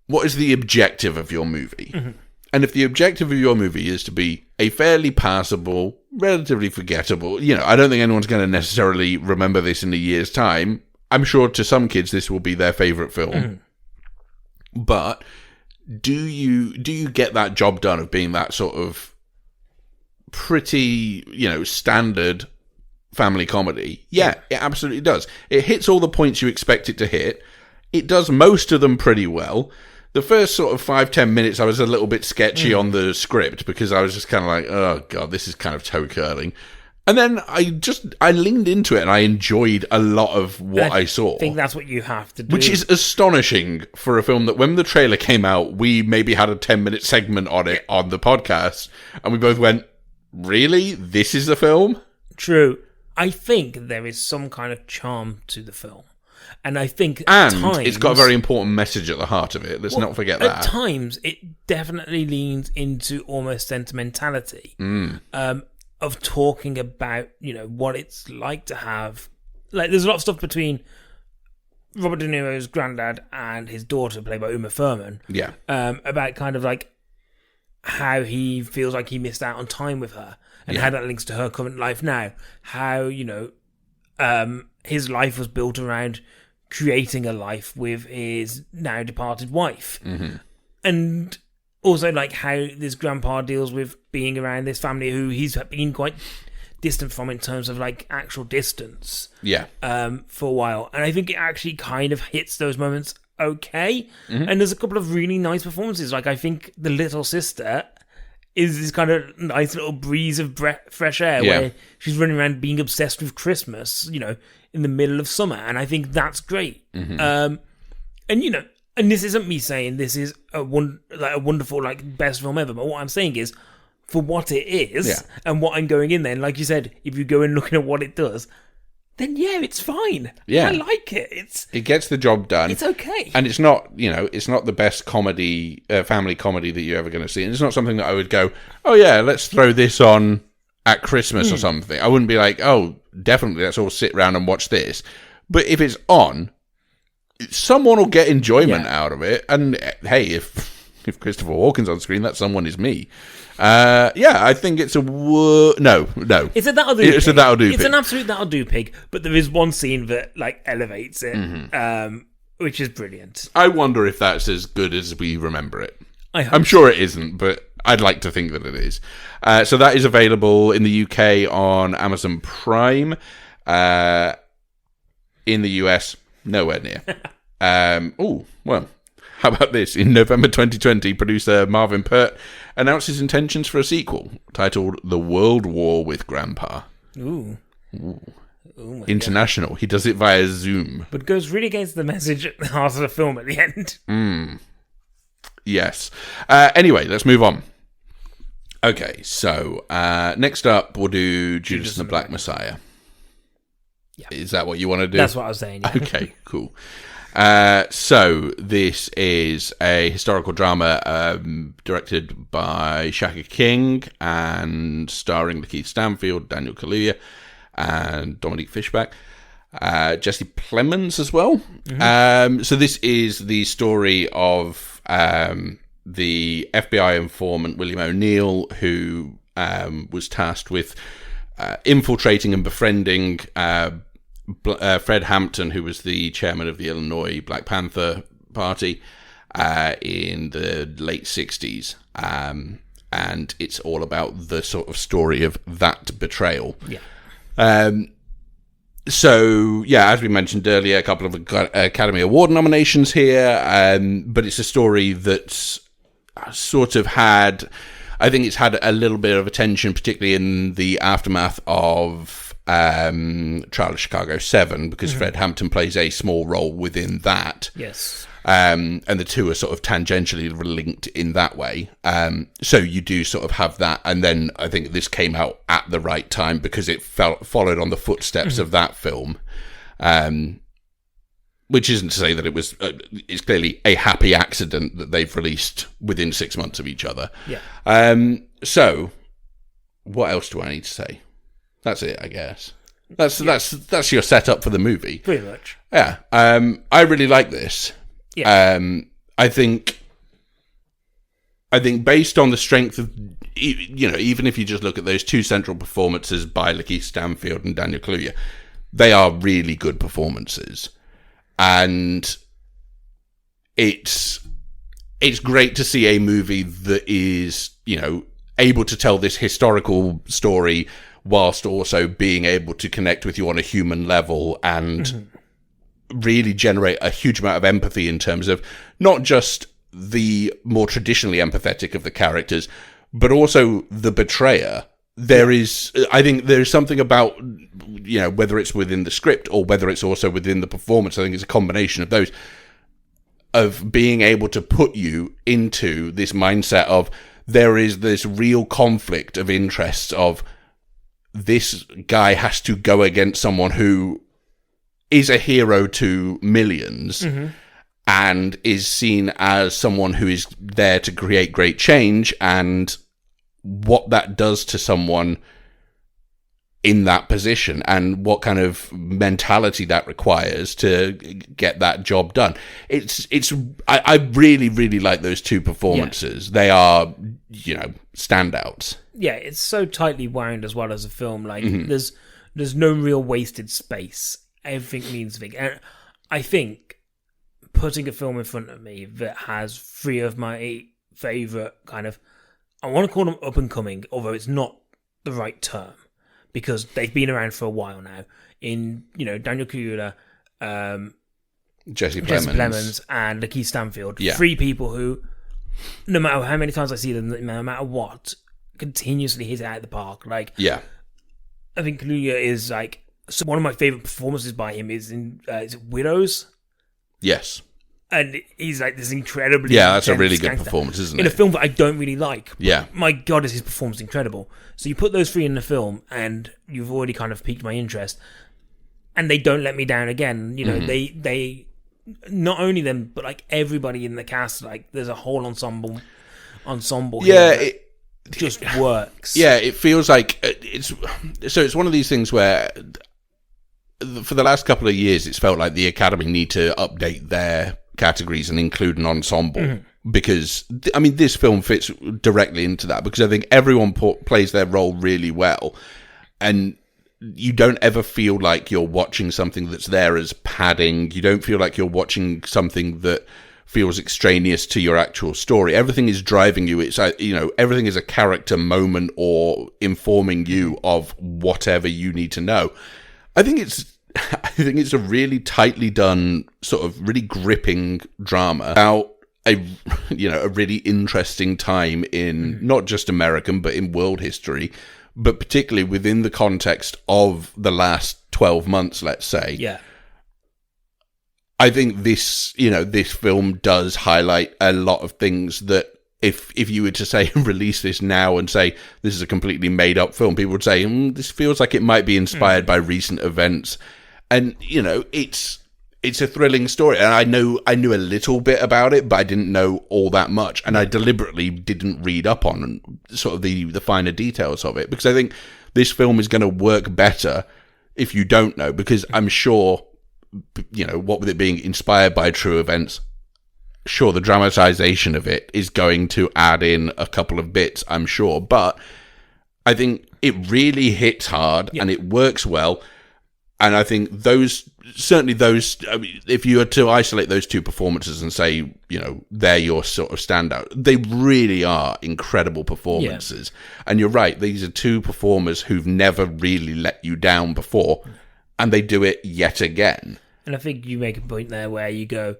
objective of your movie? Mm-hmm. And if the objective of your movie is to be a fairly passable, relatively forgettable, I don't think anyone's going to necessarily remember this in a year's time. I'm sure to some kids this will be their favourite film. Mm-hmm. But do you get that job done of being that sort of pretty, standard family comedy? Yeah, it absolutely does. It hits all the points you expect it to hit. It does most of them pretty well. The first sort of 5-10 minutes, I was a little bit sketchy on the script because I was just kind of like, oh God, this is kind of toe curling. And then I leaned into it and I enjoyed a lot of what I saw. I think that's what you have to do. Which is astonishing for a film that when the trailer came out, we maybe had a 10-minute segment on it on the podcast. And we both went, really? This is the film? True. I think there is some kind of charm to the film. And I think it's got a very important message at the heart of it. Let's not forget that. At times, it definitely leans into almost sentimentality of talking about, what it's like to have... Like, there's a lot of stuff between Robert De Niro's granddad and his daughter, played by Uma Thurman. Yeah. About kind of like how he feels like he missed out on time with her and how that links to her current life now. How, his life was built around creating a life with his now departed wife. Mm-hmm. And also like how this grandpa deals with being around this family who he's been quite distant from in terms of like actual distance. Yeah. For a while. And I think it actually kind of hits those moments okay. Mm-hmm. And there's a couple of really nice performances. Like I think the little sister is this kind of nice little breeze of fresh air where she's running around being obsessed with Christmas, in the middle of summer. And I think that's great. Mm-hmm. And this isn't me saying this is a wonderful, like, best film ever. But what I'm saying is, for what it is and what I'm going in there, and like you said, if you go in looking at what it does, then it's fine. Yeah. I like it. It gets the job done. It's okay. And it's not, it's not the best comedy, family comedy that you're ever going to see. And it's not something that I would go, oh yeah, let's throw this on at Christmas or something. I wouldn't be like, oh, definitely, let's all sit around and watch this. But if it's on, someone will get enjoyment out of it. And hey, if Christopher Walken's on screen, that someone is me. I think it's a no. It's a that'll do. It's a that'll do. It's an absolute that'll do pig. But there is one scene that like elevates it, which is brilliant. I wonder if that's as good as we remember it. I'm sure it isn't, but I'd like to think that it is. So that is available in the UK on Amazon Prime. In the US, nowhere near. How about this? In November 2020, producer Marvin Pert announced his intentions for a sequel titled The World War with Grandpa. Ooh. Oh international. God. He does it via Zoom. But goes really against the message at the heart of the film at the end. Yes. Anyway, let's move on. Okay, so next up we'll do Judas and the Black Messiah. Yeah. Is that what you want to do? That's what I was saying. Yeah. Okay, cool. So this is a historical drama directed by Shaka King and starring Lakeith Stanfield, Daniel Kaluuya, and Dominique Fishback. Jesse Plemons as well. Mm-hmm. So this is the story of the FBI informant William O'Neill, who was tasked with infiltrating and befriending Fred Hampton, who was the chairman of the Illinois Black Panther Party in the late 60s. And it's all about the sort of story of that betrayal. Yeah. So, as we mentioned earlier, a couple of Academy Award nominations here, but it's a story that's sort of had... I think it's had a little bit of attention, particularly in the aftermath of Trial of Chicago 7, because Fred Hampton plays a small role within that. Yes. And the two are sort of tangentially linked in that way. So you do sort of have that. And then I think this came out at the right time because it followed on the footsteps of that film. Which isn't to say that it was, it's clearly a happy accident that they've released within 6 months of each other. Yeah. So, what else do I need to say? That's it, I guess. That's your setup for the movie. Pretty much. Yeah. I really like this. Yeah. I think based on the strength of, even if you just look at those two central performances by Lakeith Stanfield and Daniel Kaluuya, they are really good performances. And it's great to see a movie that is, able to tell this historical story whilst also being able to connect with you on a human level and really generate a huge amount of empathy in terms of not just the more traditionally empathetic of the characters, but also the betrayer. I think there's something about, whether it's within the script or whether it's also within the performance, I think it's a combination of those, of being able to put you into this mindset of there is this real conflict of interests of this guy has to go against someone who is a hero to millions and is seen as someone who is there to create great change, and what that does to someone in that position and what kind of mentality that requires to get that job done. I really, really like those two performances. Yeah. They are, standouts. Yeah, it's so tightly wound as well as a film. Like there's no real wasted space. Everything means something. And I think putting a film in front of me that has three of my favourite kind of, I want to call them up and coming, although it's not the right term, because they've been around for a while now. In, Daniel Kaluuya, Jesse Plemons, and Lakeith Stanfield. Yeah. Three people who, no matter how many times I see them, no matter what, continuously hit it out of the park. Like, yeah, I think Kaluuya is like, so one of my favourite performances by him is in Widows. Yes. And he's like this incredibly... Yeah, that's a really good performance, isn't it? In a film that I don't really like. Yeah. My God, is his performance incredible. So you put those three in the film and you've already kind of piqued my interest. And they don't let me down again. They not only them, but like everybody in the cast, like there's a whole ensemble yeah, here that just works. Yeah, it feels like it's one of these things where for the last couple of years it's felt like the Academy need to update their categories and include an ensemble because this film fits directly into that, because I think everyone plays their role really well, and you don't ever feel like you're watching something that's there as padding. You don't feel like you're watching something that feels extraneous to your actual story. Everything is driving you. It's everything is a character moment or informing you of whatever you need to know. I think it's a really tightly done, sort of really gripping drama about a really interesting time in not just American, but in world history, but particularly within the context of the last 12 months, let's say. Yeah. I think this film does highlight a lot of things that if you were to say release this now and say this is a completely made up film, people would say this feels like it might be inspired by recent events. And it's a thrilling story, and I knew a little bit about it, but I didn't know all that much, and I deliberately didn't read up on sort of the finer details of it, because I think this film is going to work better if you don't know, because I'm sure, what with it being inspired by true events, sure, the dramatization of it is going to add in a couple of bits, I'm sure, but I think it really hits hard and it works well. And I think if you were to isolate those two performances and say, they're your sort of standout, they really are incredible performances. Yeah. And you're right, these are two performers who've never really let you down before, and they do it yet again. And I think you make a point there where you go,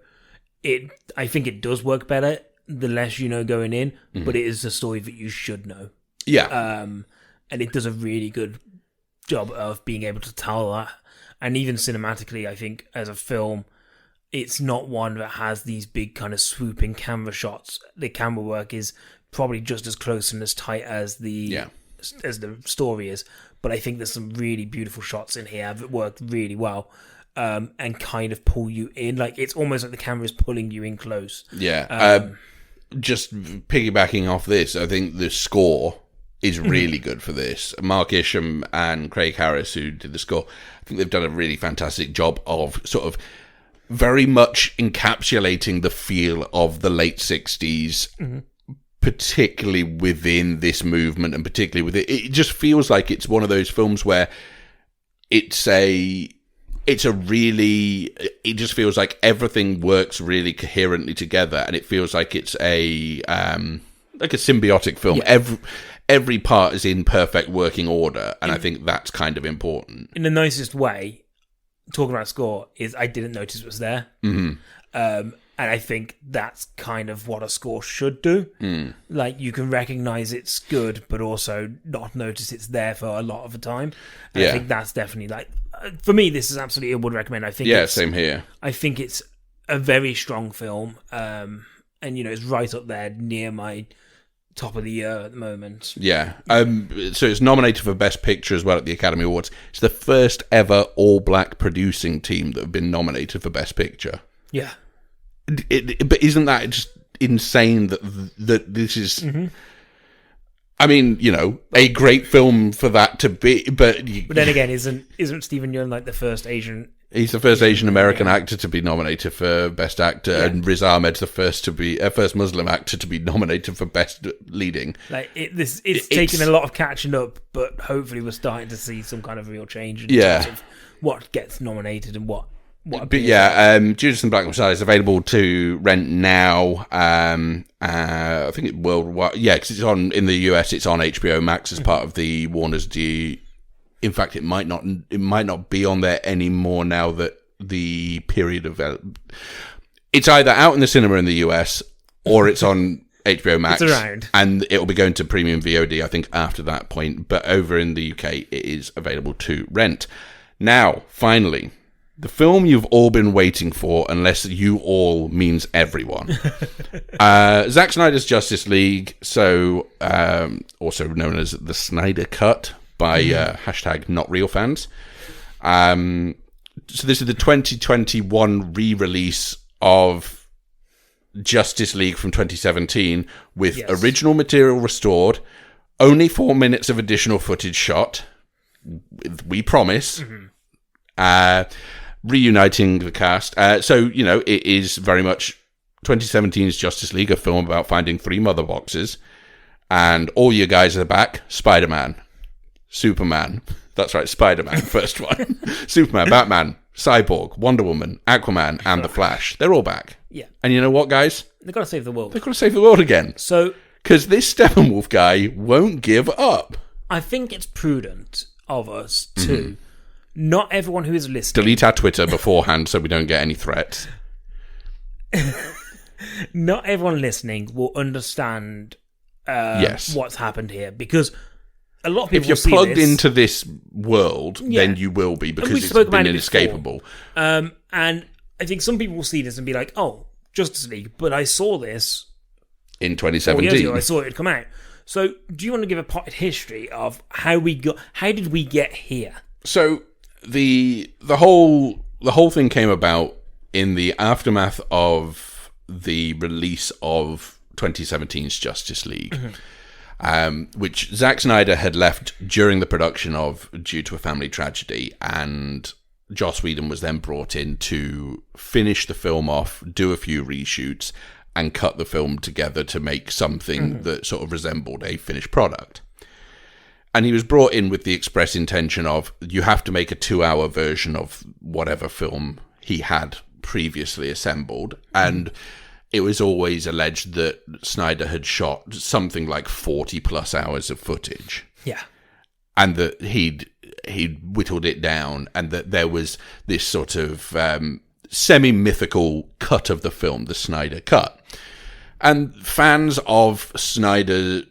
I think it does work better the less you know going in, but it is a story that you should know. Yeah. And it does a really good job of being able to tell that. And even cinematically, I think, as a film, it's not one that has these big kind of swooping camera shots. The camera work is probably just as close and as tight as the story is. But I think there's some really beautiful shots in here that work really well and kind of pull you in. Like, it's almost like the camera is pulling you in close. Yeah. Just piggybacking off this, I think the score is really good for this. Mark Isham and Craig Harris, who did the score, I think they've done a really fantastic job of sort of very much encapsulating the feel of the late 60s, particularly within this movement, and particularly with it. It just feels like it's one of those films where it just feels like everything works really coherently together, and it feels like it's a symbiotic film. Yeah. Every part is in perfect working order, and I think that's kind of important. In the nicest way, talking about score, is I didn't notice it was there. And I think that's kind of what a score should do. Like, you can recognise it's good, but also not notice it's there for a lot of the time. And I think that's definitely, like, for me, this is absolutely a would recommend. I think same here. I think it's a very strong film, and, you know, it's right up there near my top of the year at the moment. Yeah. So it's nominated for Best Picture as well at the Academy Awards. It's the first ever all-black producing team that have been nominated for Best Picture. Yeah. But isn't that just insane that this is... I mean, you know, a great film for that to be, but then again, isn't Stephen Yeun like the first Asian? He's the first Asian American actor to be nominated for Best Actor, and Riz Ahmed's the first Muslim actor to be nominated for Best Leading. Like it's taken a lot of catching up, but hopefully we're starting to see some kind of real change in terms of what gets nominated and what. But Judas and the Black Messiah is available to rent now. I think it's worldwide. Yeah, because it's on in the US. It's on HBO Max as part of the Warner's deal. In fact, it might not be on there anymore now that the period of it's either out in the cinema in the US or it's on HBO Max. It's around, and it will be going to premium VOD, I think, after that point. But over in the UK, it is available to rent. Now, finally, the film you've all been waiting for, unless you all means everyone. Zack Snyder's Justice League, so also known as the Snyder Cut by hashtag #NotRealFans. So this is the 2021 re-release of Justice League from 2017 with original material restored, only 4 minutes of additional footage shot, we promise. Reuniting the cast. So, you know, it is very much 2017's Justice League, a film about finding 3 mother boxes. And all you guys are back. Spider-Man. Superman. That's right, Spider-Man, first one. Superman, Batman, Cyborg, Wonder Woman, Aquaman, and The Flash. They're all back. Yeah. And you know what, guys? They've got to save the world. They've got to save the world again. So, because this Steppenwolf guy won't give up. I think it's prudent of us to... Not everyone who is listening... Delete our Twitter beforehand so we don't get any threats. Not everyone listening will understand what's happened here, because a lot of people... If you're plugged into this world, then you will be, because it's been inescapable. And I think some people will see this and be like, oh, Justice League, but I saw this... in 2017. 4 years ago, I saw it come out. So, do you want to give a potted history of how did we get here? So... The whole thing came about in the aftermath of the release of 2017's Justice League, which Zack Snyder had left during the production of due to a family tragedy, and Joss Whedon was then brought in to finish the film off, do a few reshoots, and cut the film together to make something that sort of resembled a finished product. And he was brought in with the express intention of, you have to make a 2-hour version of whatever film he had previously assembled. And it was always alleged that Snyder had shot something like 40 plus hours of footage. Yeah. And that he'd whittled it down, and that there was this sort of semi-mythical cut of the film, the Snyder Cut. And fans of Snyder...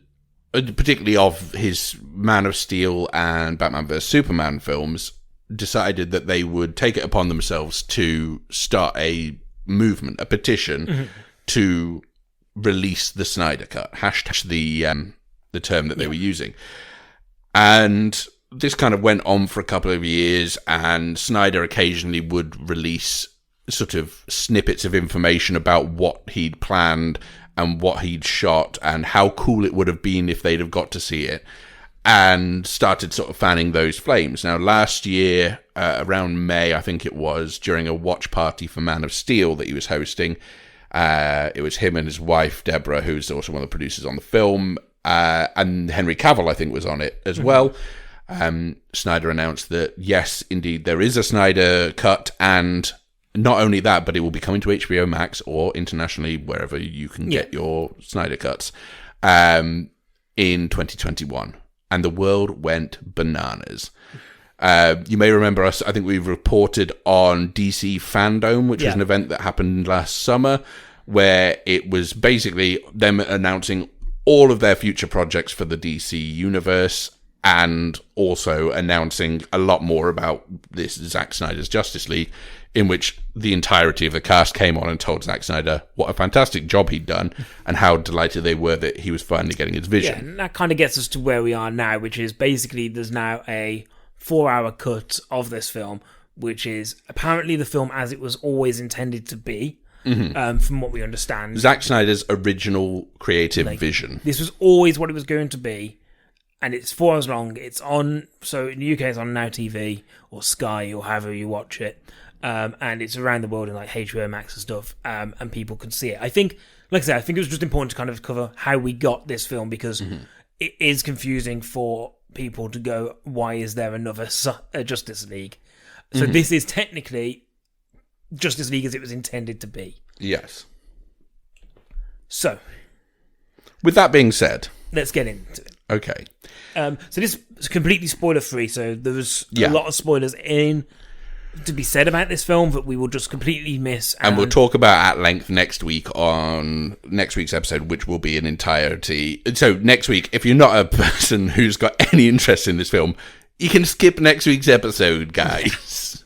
particularly of his Man of Steel and Batman vs. Superman films, decided that they would take it upon themselves to start a movement, a petition, to release the Snyder Cut. Hashtag the term that they were using. And this kind of went on for a couple of years, and Snyder occasionally would release sort of snippets of information about what he'd planned and what he'd shot and how cool it would have been if they'd have got to see it, and started sort of fanning those flames. Now, last year, around May, I think it was, during a watch party for Man of Steel that he was hosting, it was him and his wife, Deborah, who's also one of the producers on the film, and Henry Cavill, I think, was on it as well. Snyder announced that, yes, indeed, there is a Snyder cut, and not only that, but it will be coming to HBO Max or internationally, wherever you can get your Snyder cuts, in 2021. And the world went bananas. You may remember us, I think we've reported on DC Fandom, which was an event that happened last summer, where it was basically them announcing all of their future projects for the DC universe, and also announcing a lot more about this Zack Snyder's Justice League, in which the entirety of the cast came on and told Zack Snyder what a fantastic job he'd done and how delighted they were that he was finally getting his vision. Yeah, and that kind of gets us to where we are now, which is basically there's now a 4-hour cut of this film, which is apparently the film as it was always intended to be, from what we understand. Zack Snyder's original creative vision. This was always what it was going to be. And it's 4 hours long. It's on, so in the UK it's on Now TV or Sky or however you watch it. And it's around the world in like HBO Max and stuff. And people can see it. I think, like I said, I think it was just important to kind of cover how we got this film, because it is confusing for people to go, why is there another Justice League? So this is technically Justice League as it was intended to be. Yes. So, with that being said, let's get into it. Okay. So this is completely spoiler-free, so there was a lot of spoilers to be said about this film that we will just completely miss. And we'll talk about at length next week on next week's episode, which will be in entirety. So next week, if you're not a person who's got any interest in this film, you can skip next week's episode, guys.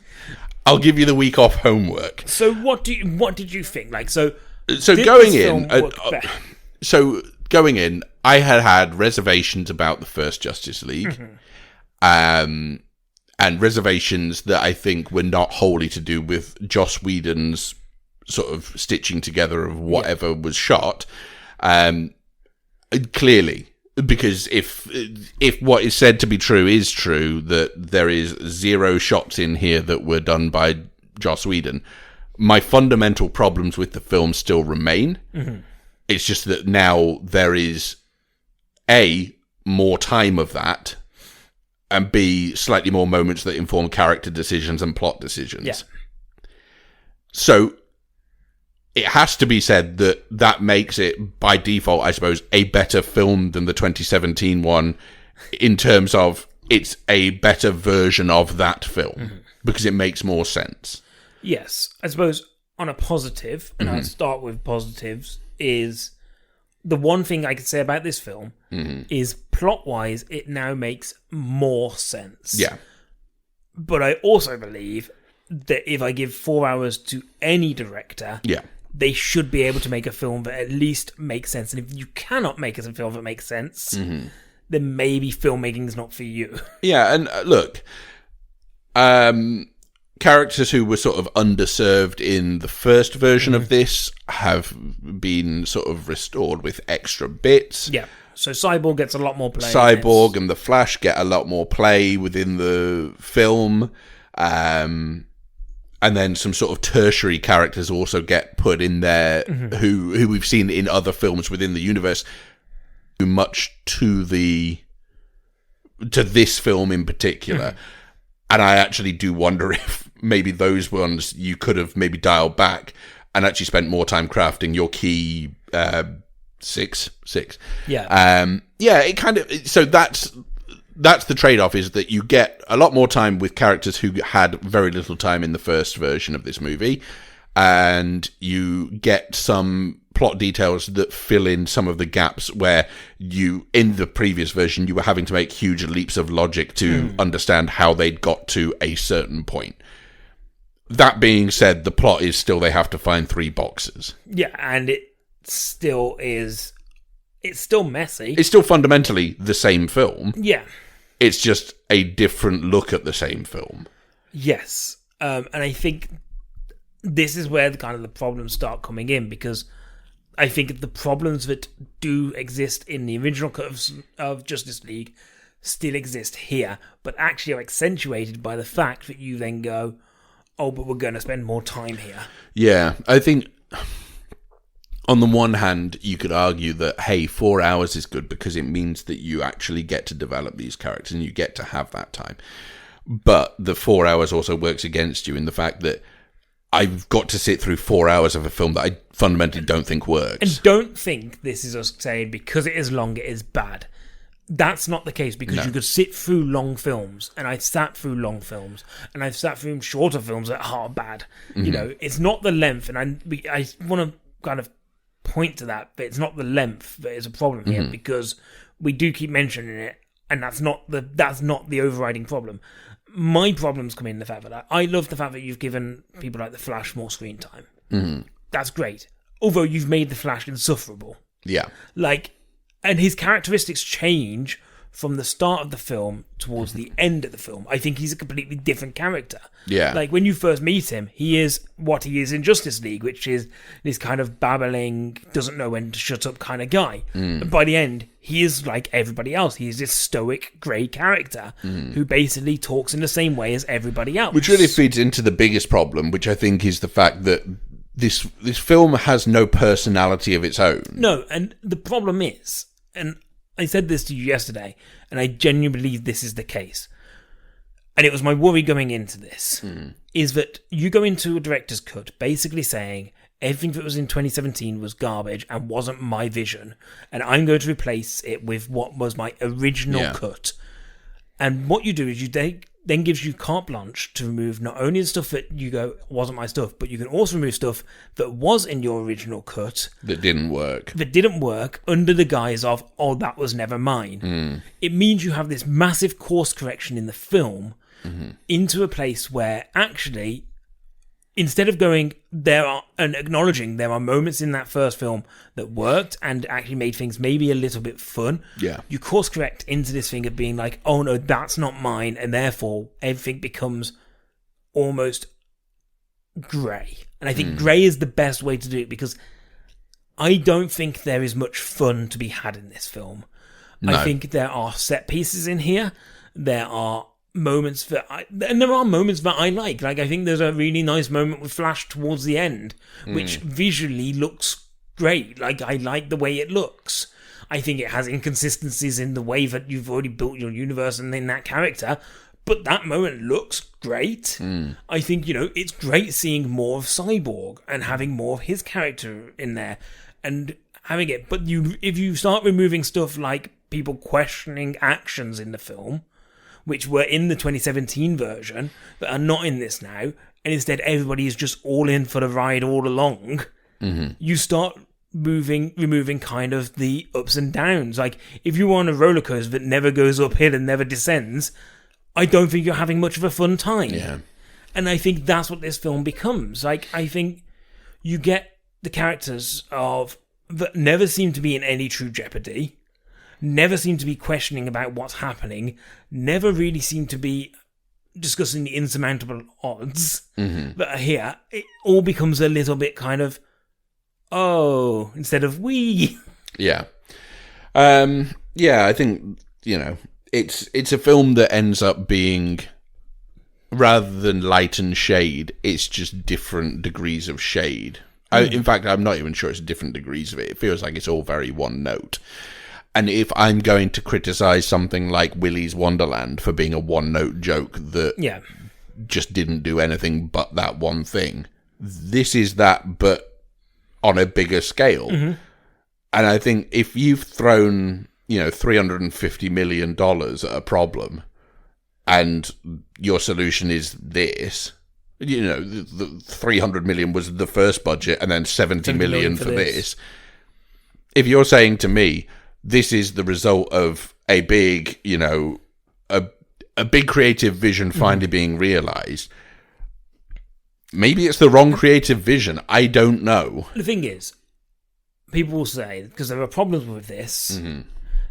I'll give you the week off homework. So what did you think? Like, so going in, going in, I had reservations about the first Justice League, and reservations that I think were not wholly to do with Joss Whedon's sort of stitching together of whatever was shot. Clearly, because if what is said to be true is true, that there is 0 shots in here that were done by Joss Whedon, my fundamental problems with the film still remain. It's just that now there is A, more time of that, and B, slightly more moments that inform character decisions and plot decisions. Yeah. So it has to be said that that makes it, by default, I suppose, a better film than the 2017 one, in terms of it's a better version of that film, because it makes more sense. Yes. I suppose on a positive, and I'll start with positives, is the one thing I could say about this film is plot-wise, it now makes more sense. Yeah. But I also believe that if I give 4 hours to any director, they should be able to make a film that at least makes sense. And if you cannot make a film that makes sense, then maybe filmmaking is not for you. Yeah, and look, characters who were sort of underserved in the first version of this have been sort of restored with extra bits. Yeah. So Cyborg gets a lot more play. Cyborg and the Flash get a lot more play within the film. And then some sort of tertiary characters also get put in there who we've seen in other films within the universe, much to this film in particular. And I actually do wonder if maybe those ones you could have maybe dialed back and actually spent more time crafting your key six. Yeah. It kind of, so that's the trade-off, is that you get a lot more time with characters who had very little time in the first version of this movie, and you get some plot details that fill in some of the gaps where in the previous version, you were having to make huge leaps of logic to understand how they'd got to a certain point. That being said, the plot is still they have to find 3 boxes. Yeah, and it's still messy. It's still fundamentally the same film. Yeah. It's just a different look at the same film. Yes. And I think this is where the problems start coming in, because I think the problems that do exist in the original cut of Justice League still exist here, but actually are accentuated by the fact that you then go, oh, but we're going to spend more time here. Yeah, I think on the one hand, you could argue that, hey, 4 hours is good because it means that you actually get to develop these characters and you get to have that time. But the 4 hours also works against you in the fact that I've got to sit through 4 hours of a film that I fundamentally don't think works. And don't think this is us saying because it is long, it is bad. That's not the case, because you could sit through long films, and I've sat through long films, and I've sat through shorter films that are bad. Mm-hmm. You know, it's not the length, and I want to kind of point to that, but it's not the length that is a problem here, because we do keep mentioning it, and that's not the overriding problem. My problems come in the fact that I love the fact that you've given people like the Flash more screen time. Mm-hmm. That's great. Although you've made the Flash insufferable. Yeah. And his characteristics change from the start of the film towards the end of the film. I think he's a completely different character. Yeah. Like, when you first meet him, he is what he is in Justice League, which is this kind of babbling, doesn't know when to shut up kind of guy. And by the end, he is like everybody else. He's this stoic, grey character who basically talks in the same way as everybody else. Which really feeds into the biggest problem, which I think is the fact that this film has no personality of its own. No, and the problem is, and I said this to you yesterday, and I genuinely believe this is the case, and it was my worry going into this, is that you go into a director's cut basically saying everything that was in 2017 was garbage and wasn't my vision, and I'm going to replace it with what was my original cut. And what you do is you then gives you carte blanche to remove not only the stuff that you go wasn't my stuff, but you can also remove stuff that was in your original cut that didn't work under the guise of, oh, that was never mine. It means you have this massive course correction in the film into a place where actually, instead of going there and acknowledging there are moments in that first film that worked and actually made things maybe a little bit fun, you course correct into this thing of being like, oh no, that's not mine, and therefore everything becomes almost grey. And I think grey is the best way to do it, because I don't think there is much fun to be had in this film. No. I think there are set pieces in here. There are moments that there are moments that I like. Like, I think there's a really nice moment with Flash towards the end, which visually looks great. Like, I like the way it looks. I think it has inconsistencies in the way that you've already built your universe and in that character, but that moment looks great. I think, it's great seeing more of Cyborg and having more of his character in there and having it. But if you start removing stuff like people questioning actions in the film, which were in the 2017 version, that are not in this now, and instead everybody is just all in for the ride all along, you start removing kind of the ups and downs. Like, if you were on a roller coaster that never goes uphill and never descends, I don't think you're having much of a fun time. Yeah. And I think that's what this film becomes. Like, I think you get the characters that never seem to be in any true jeopardy, never seem to be questioning about what's happening, never really seem to be discussing the insurmountable odds that are here. It all becomes a little bit kind of, oh, instead of we. Yeah. I think, it's a film that ends up being, rather than light and shade, it's just different degrees of shade. In fact, I'm not even sure it's different degrees of it. It feels like it's all very one note. And if I'm going to criticize something like Willy's Wonderland for being a one-note joke that just didn't do anything but that one thing, this is that, but on a bigger scale. And I think if you've thrown, $350 million at a problem, and your solution is this, the 300 million was the first budget, and then 70 million for this. If you're saying to me, this is the result of a big, a big creative vision finally being realized, maybe it's the wrong creative vision. I don't know. The thing is, people will say, because there are problems with this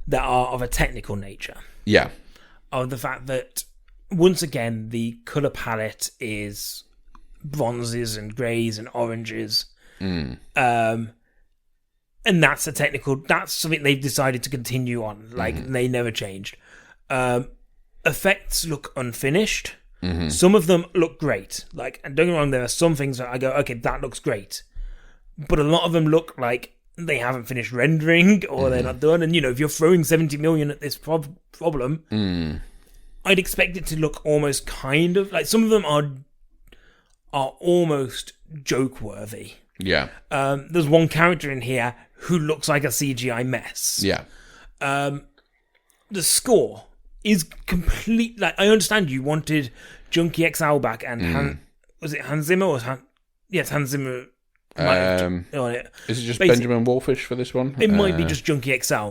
that are of a technical nature. Yeah. Of the fact that, once again, the colour palette is bronzes and greys and oranges. And that's something they've decided to continue on. Like, they never changed. Effects look unfinished. Some of them look great. Like, and don't get me wrong, there are some things that I go, okay, that looks great. But a lot of them look like they haven't finished rendering, or they're not done. And, if you're throwing 70 million at this problem, I'd expect it to look almost kind of... Like, some of them are almost joke-worthy. Yeah. There's one character in here who looks like a CGI mess. Yeah. The score is complete. Like, I understand you wanted Junkie XL back, and was it Hans Zimmer or Yes, Hans Zimmer. On it. Is it just Benjamin Wallfish for this one? It might be just Junkie XL.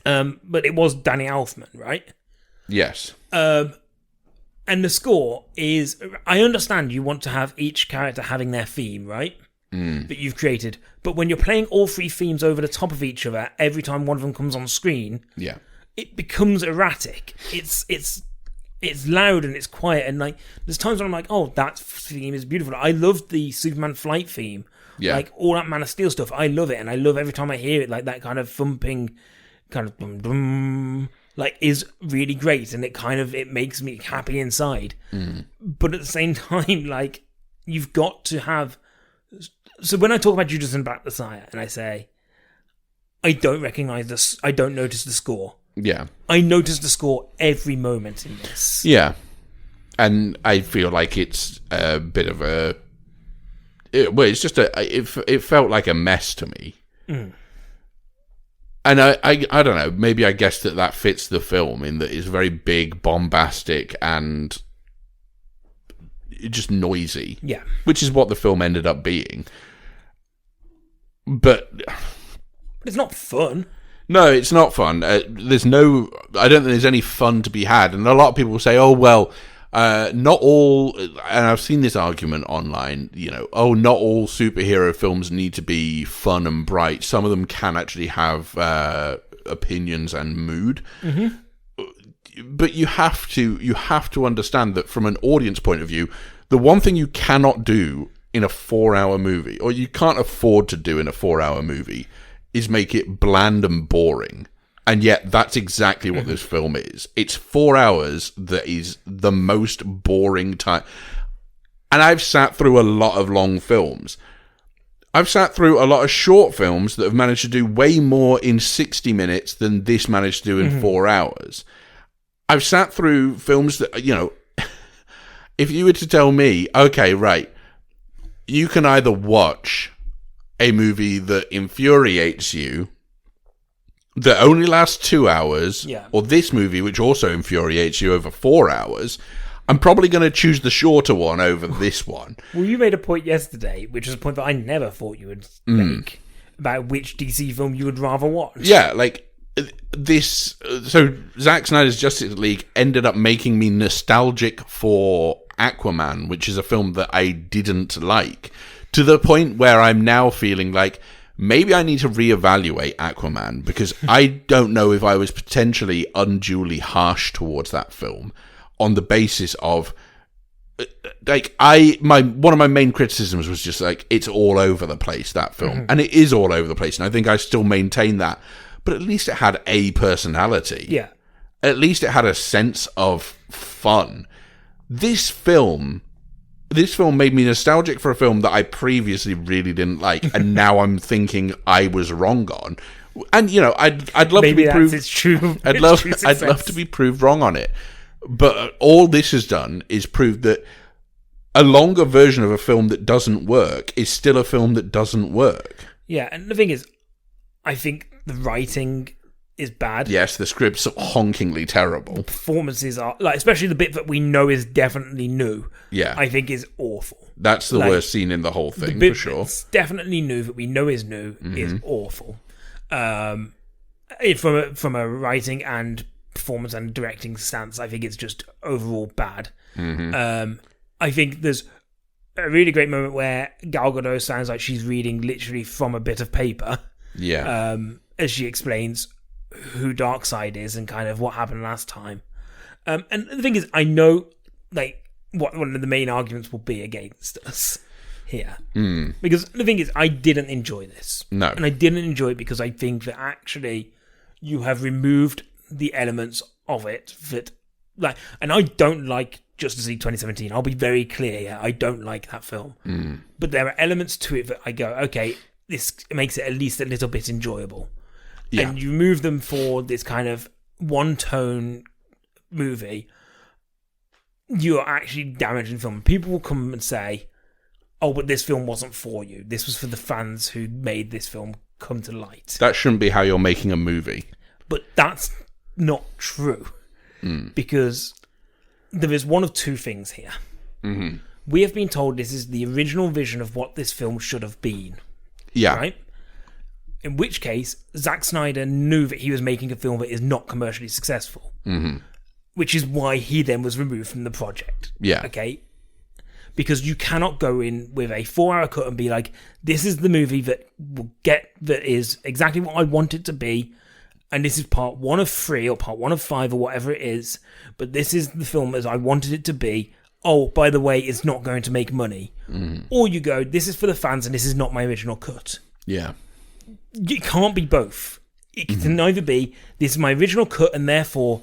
But it was Danny Elfman, right? Yes. And the score is... I understand you want to have each character having their theme, right? That you've created. But when you're playing all three themes over the top of each other, every time one of them comes on screen, it becomes erratic. It's loud and it's quiet, and like there's times when I'm like, oh, that theme is beautiful. I loved the Superman Flight theme. Like all that Man of Steel stuff. I love it, and I love every time I hear it, like that kind of thumping, kind of boom, boom, like is really great, and it makes me happy inside. But at the same time, like you've got to have. So when I talk about Judas and Black Messiah, and I say, I don't recognize this, I don't notice the score. Yeah. I notice the score every moment in this. Yeah. And I feel like it's a bit of it's just it felt like a mess to me. And I don't know, maybe I guess that fits the film in that it's very big, bombastic, and just noisy. Yeah. Which is what the film ended up being. But it's not fun. No, it's not fun. I don't think there's any fun to be had. And a lot of people will say, oh, well, not all, and I've seen this argument online, not all superhero films need to be fun and bright. Some of them can actually have opinions and mood. But you have to understand that from an audience point of view, the one thing you cannot do in a 4-hour movie, or you can't afford to do in a 4-hour movie, is make it bland and boring. And yet that's exactly what this film is. It's 4 hours that is the most boring time. And I've sat through a lot of long films. I've sat through a lot of short films that have managed to do way more in 60 minutes than this managed to do in 4 hours. I've sat through films that, if you were to tell me, okay, right, you can either watch a movie that infuriates you, that only lasts 2 hours, or this movie, which also infuriates you over 4 hours, I'm probably going to choose the shorter one over this one. Well, you made a point yesterday, which is a point that I never thought you would make, about which DC film you would rather watch. Yeah, like, this... So, Zack Snyder's Justice League ended up making me nostalgic for Aquaman, which is a film that I didn't like, to the point where I'm now feeling like maybe I need to reevaluate Aquaman, because I don't know if I was potentially unduly harsh towards that film on the basis of, like, one of my main criticisms was just like, it's all over the place, that film. And it is all over the place, and I think I still maintain that. But at least it had a personality. Yeah. At least it had a sense of fun. This film made me nostalgic for a film that I previously really didn't like, and now I'm thinking I was wrong on. And I'd love maybe to be proved. It's true. I'd love to be proved wrong on it. But all this has done is prove that a longer version of a film that doesn't work is still a film that doesn't work. Yeah, and the thing is, I think the writing is bad. Yes, the script's honkingly terrible. The performances are, like, especially the bit that we know is definitely new. Yeah, I think is awful. That's the worst scene in the whole thing, for sure. It's definitely new that we know is new is awful. From a writing and performance and directing stance, I think it's just overall bad. I think there's a really great moment where Gal Gadot sounds like she's reading literally from a bit of paper. Yeah. As she explains who Darkseid is and kind of what happened last time. And the thing is, I know, like, what one of the main arguments will be against us here. Because the thing is, I didn't enjoy this. No. And I didn't enjoy it because I think that actually you have removed the elements of it that, like, and I don't like Justice League 2017. I'll be very clear here. I don't like that film. But there are elements to it that I go, okay, this makes it at least a little bit enjoyable. Yeah. And you remove them for this kind of one-tone movie, you're actually damaging the film. People will come and say, oh, but this film wasn't for you. This was for the fans who made this film come to light. That shouldn't be how you're making a movie. But that's not true. Because there is one of two things here. We have been told this is the original vision of what this film should have been. Yeah. Right? In which case, Zack Snyder knew that he was making a film that is not commercially successful. Which is why he then was removed from the project. Yeah. Okay? Because you cannot go in with a 4-hour cut and be like, this is the movie that that is exactly what I want it to be, and this is part 1 of 3 or part 1 of 5 or whatever it is, but this is the film as I wanted it to be. Oh, by the way, it's not going to make money. Or you go, this is for the fans and this is not my original cut. Yeah. It can't be both. It can neither be, this is my original cut and therefore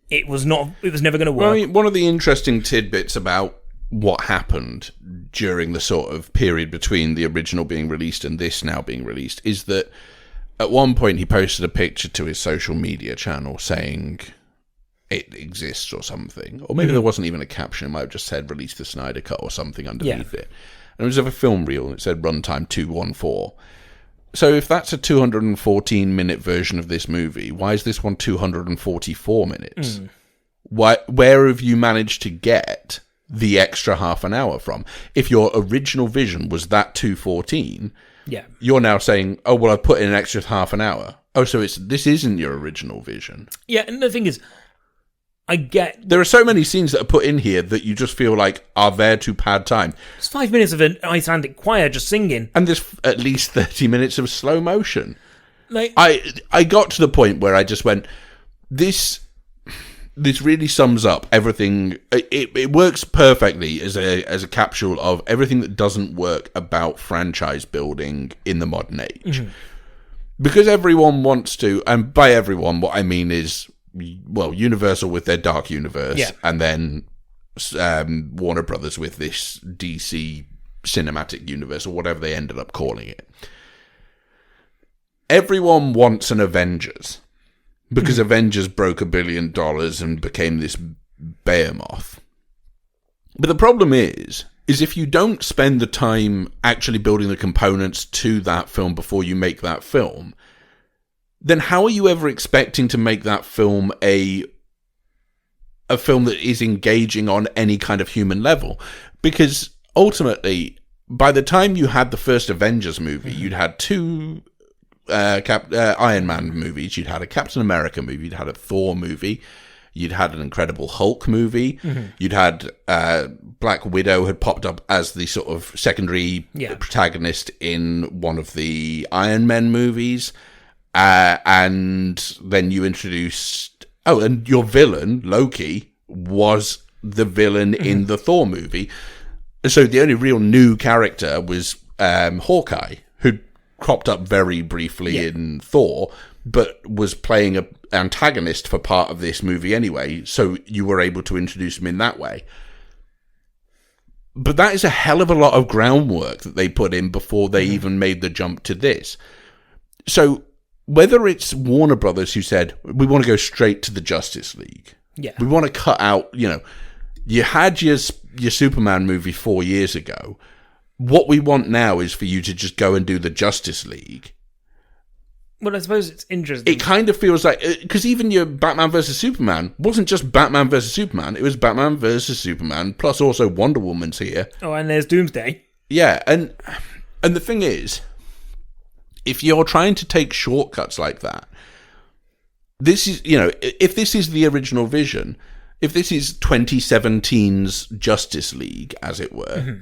it was never going to work. Well, I mean, one of the interesting tidbits about what happened during the sort of period between the original being released and this now being released is that at one point he posted a picture to his social media channel saying it exists or something, or maybe there wasn't even a caption. It might have just said release the Snyder Cut or something underneath it, and it was of a film reel and it said runtime 214. So if that's a 214-minute version of this movie, why is this one 244 minutes? Where have you managed to get the extra half an hour from? If your original vision was that 214, you're now saying, oh, well, I've put in an extra half an hour. Oh, so this isn't your original vision. Yeah, and the thing is, there are so many scenes that are put in here that you just feel like are there to pad time. It's 5 minutes of an Icelandic choir just singing. And there's at least 30 minutes of slow motion. Like, I got to the point where I just went, this really sums up everything. It works perfectly as a capsule of everything that doesn't work about franchise building in the modern age. Because everyone wants to, and by everyone, what I mean is, well, Universal with their Dark Universe, and then Warner Brothers with this DC Cinematic Universe, or whatever they ended up calling it. Everyone wants an Avengers. Because Avengers broke $1 billion and became this behemoth. But the problem is if you don't spend the time actually building the components to that film before you make that film, then how are you ever expecting to make that film a film that is engaging on any kind of human level? Because ultimately, by the time you had the first Avengers movie, you'd had 2 Iron Man movies, you'd had a Captain America movie, you'd had a Thor movie, you'd had an Incredible Hulk movie, you'd had Black Widow had popped up as the sort of secondary protagonist in one of the Iron Man movies, and then you introduced, and your villain, Loki, was the villain in the Thor movie. So the only real new character was Hawkeye, who cropped up very briefly in Thor, but was playing an antagonist for part of this movie anyway, so you were able to introduce him in that way. But that is a hell of a lot of groundwork that they put in before they even made the jump to this. So whether it's Warner Brothers who said, we want to go straight to the Justice League, we want to cut out, you had your Superman movie 4 years ago, what we want now is for you to just go and do the Justice League. Well, I suppose it's interesting. It kind of feels like, because even your Batman vs. Superman wasn't just Batman vs. Superman, it was Batman vs. Superman, plus also Wonder Woman's here. Oh, and there's Doomsday. Yeah, and the thing is, if you're trying to take shortcuts like that, this is, if this is the original vision, if this is 2017's Justice League, as it were,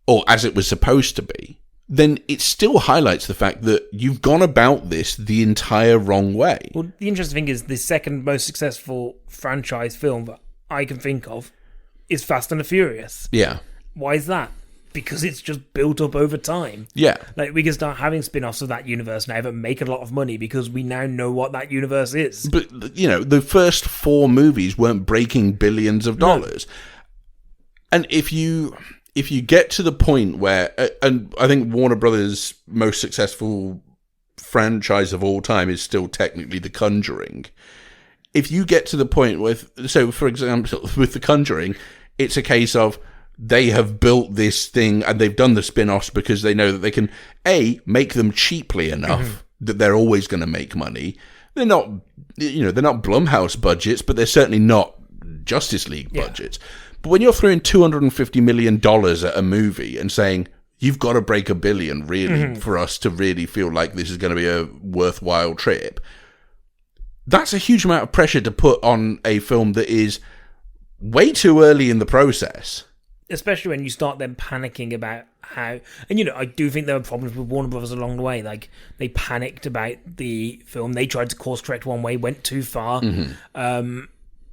or as it was supposed to be, then it still highlights the fact that you've gone about this the entire wrong way. Well, the interesting thing is the second most successful franchise film that I can think of is Fast and the Furious. Yeah. Why is that? Because it's just built up over time. Yeah. Like, we can start having spin-offs of that universe now that make a lot of money because we now know what that universe is. But, you know, the first 4 movies weren't breaking billions of dollars. No. And if you get to the point where, and I think Warner Brothers' most successful franchise of all time is still technically The Conjuring. If you get to the point with, so for example, with The Conjuring, it's a case of, they have built this thing and they've done the spin-offs because they know that they can, A, make them cheaply enough that they're always going to make money. They're not, you know, they're not Blumhouse budgets, but they're certainly not Justice League budgets. But when you're throwing $250 million at a movie and saying, you've got to break $1 billion really for us to really feel like this is going to be a worthwhile trip, that's a huge amount of pressure to put on a film that is way too early in the process. Especially when you start then panicking about how... And, you know, I do think there were problems with Warner Brothers along the way. Like, they panicked about the film. They tried to course correct one way, went too far. And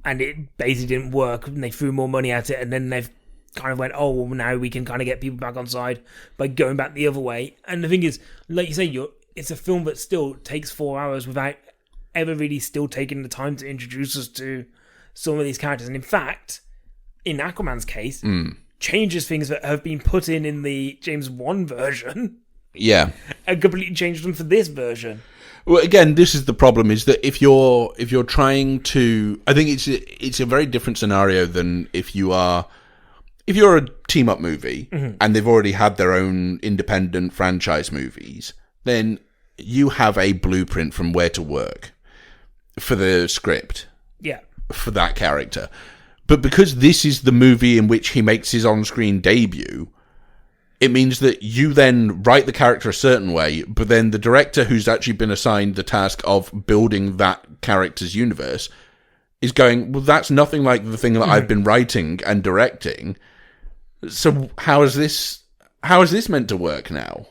it basically didn't work. And they threw more money at it. And then they've kind of went, oh, well, now we can kind of get people back on side by going back the other way. And the thing is, like you say, it's a film that still takes 4 hours without ever really still taking the time to introduce us to some of these characters. And in fact, in Aquaman's case... changes things that have been put in the James Wan version. Yeah. And completely changed them for this version. Well, again, this is the problem, is that if you're trying to... I think it's a very different scenario than if you're a team-up movie and they've already had their own independent franchise movies, then you have a blueprint from where to work for the script. Yeah. For that character. But because this is the movie in which he makes his on-screen debut, it means that you then write the character a certain way, but then the director who's actually been assigned the task of building that character's universe is going, well, that's nothing like the thing that I've been writing and directing. So how is this meant to work now?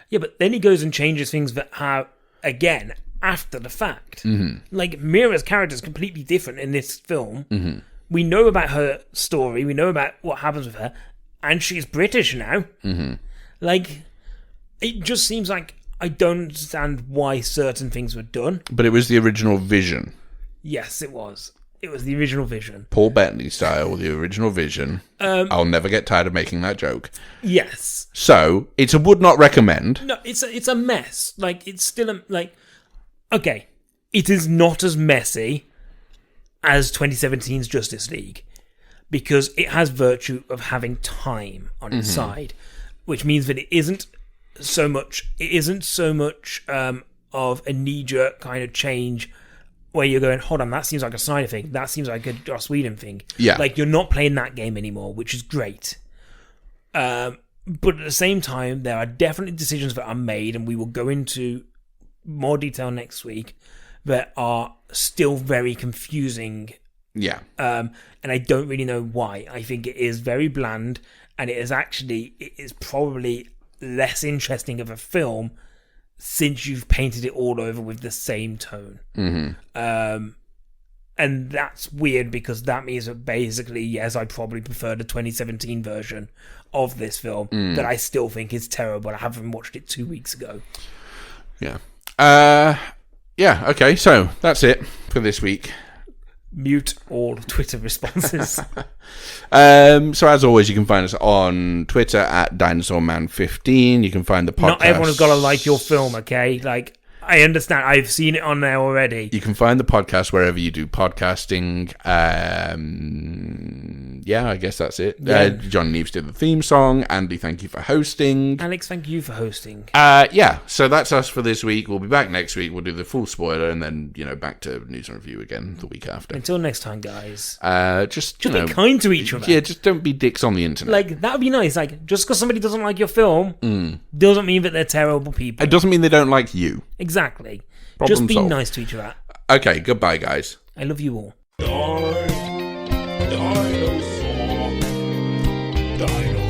Yeah, but then he goes and changes things that are, again, after the fact. Like, Mira's character is completely different in this film. We know about her story. We know about what happens with her. And she's British now. Like, it just seems like I don't understand why certain things were done. But it was the original vision. Yes, it was. It was the original vision. Paul Bettany style, the original vision. I'll never get tired of making that joke. Yes. So, it's a would not recommend. No, it's a mess. Like, it's still okay, it is not as messy as 2017's Justice League, because it has virtue of having time on its side, which means that it isn't so much of a knee-jerk kind of change where you're going, hold on, that seems like a Snyder thing, that seems like a Joss Whedon thing. Yeah. Like, you're not playing that game anymore, which is great. But at the same time, there are definitely decisions that are made, and we will go into more detail next week, that are still very confusing. Yeah. And I don't really know why. I think it is very bland, and it is probably less interesting of a film since you've painted it all over with the same tone. And that's weird, because that means that basically, yes, I probably prefer the 2017 version of this film that I still think is terrible. I haven't watched it 2 weeks ago. Yeah. Yeah, okay, so that's it for this week. Mute all Twitter responses. So as always, you can find us on Twitter at DinosaurMan15. You can find the podcast. Not everyone has got to like your film, okay? Like, I understand. I've seen it on there already. You can find the podcast wherever you do podcasting. Yeah, I guess that's it. Yeah. John Neves did the theme song. Andy, thank you for hosting. Alex, thank you for hosting. Yeah, so that's us for this week. We'll be back next week. We'll do the full spoiler, and then, back to news and review again the week after. Until next time, guys. Just be kind to each other. Yeah, just don't be dicks on the internet. Like, that would be nice. Like, just because somebody doesn't like your film doesn't mean that they're terrible people. It doesn't mean they don't like you. Exactly. Problem just be solved. nice to each other. Okay, goodbye, guys. I love you all. Dinosaur.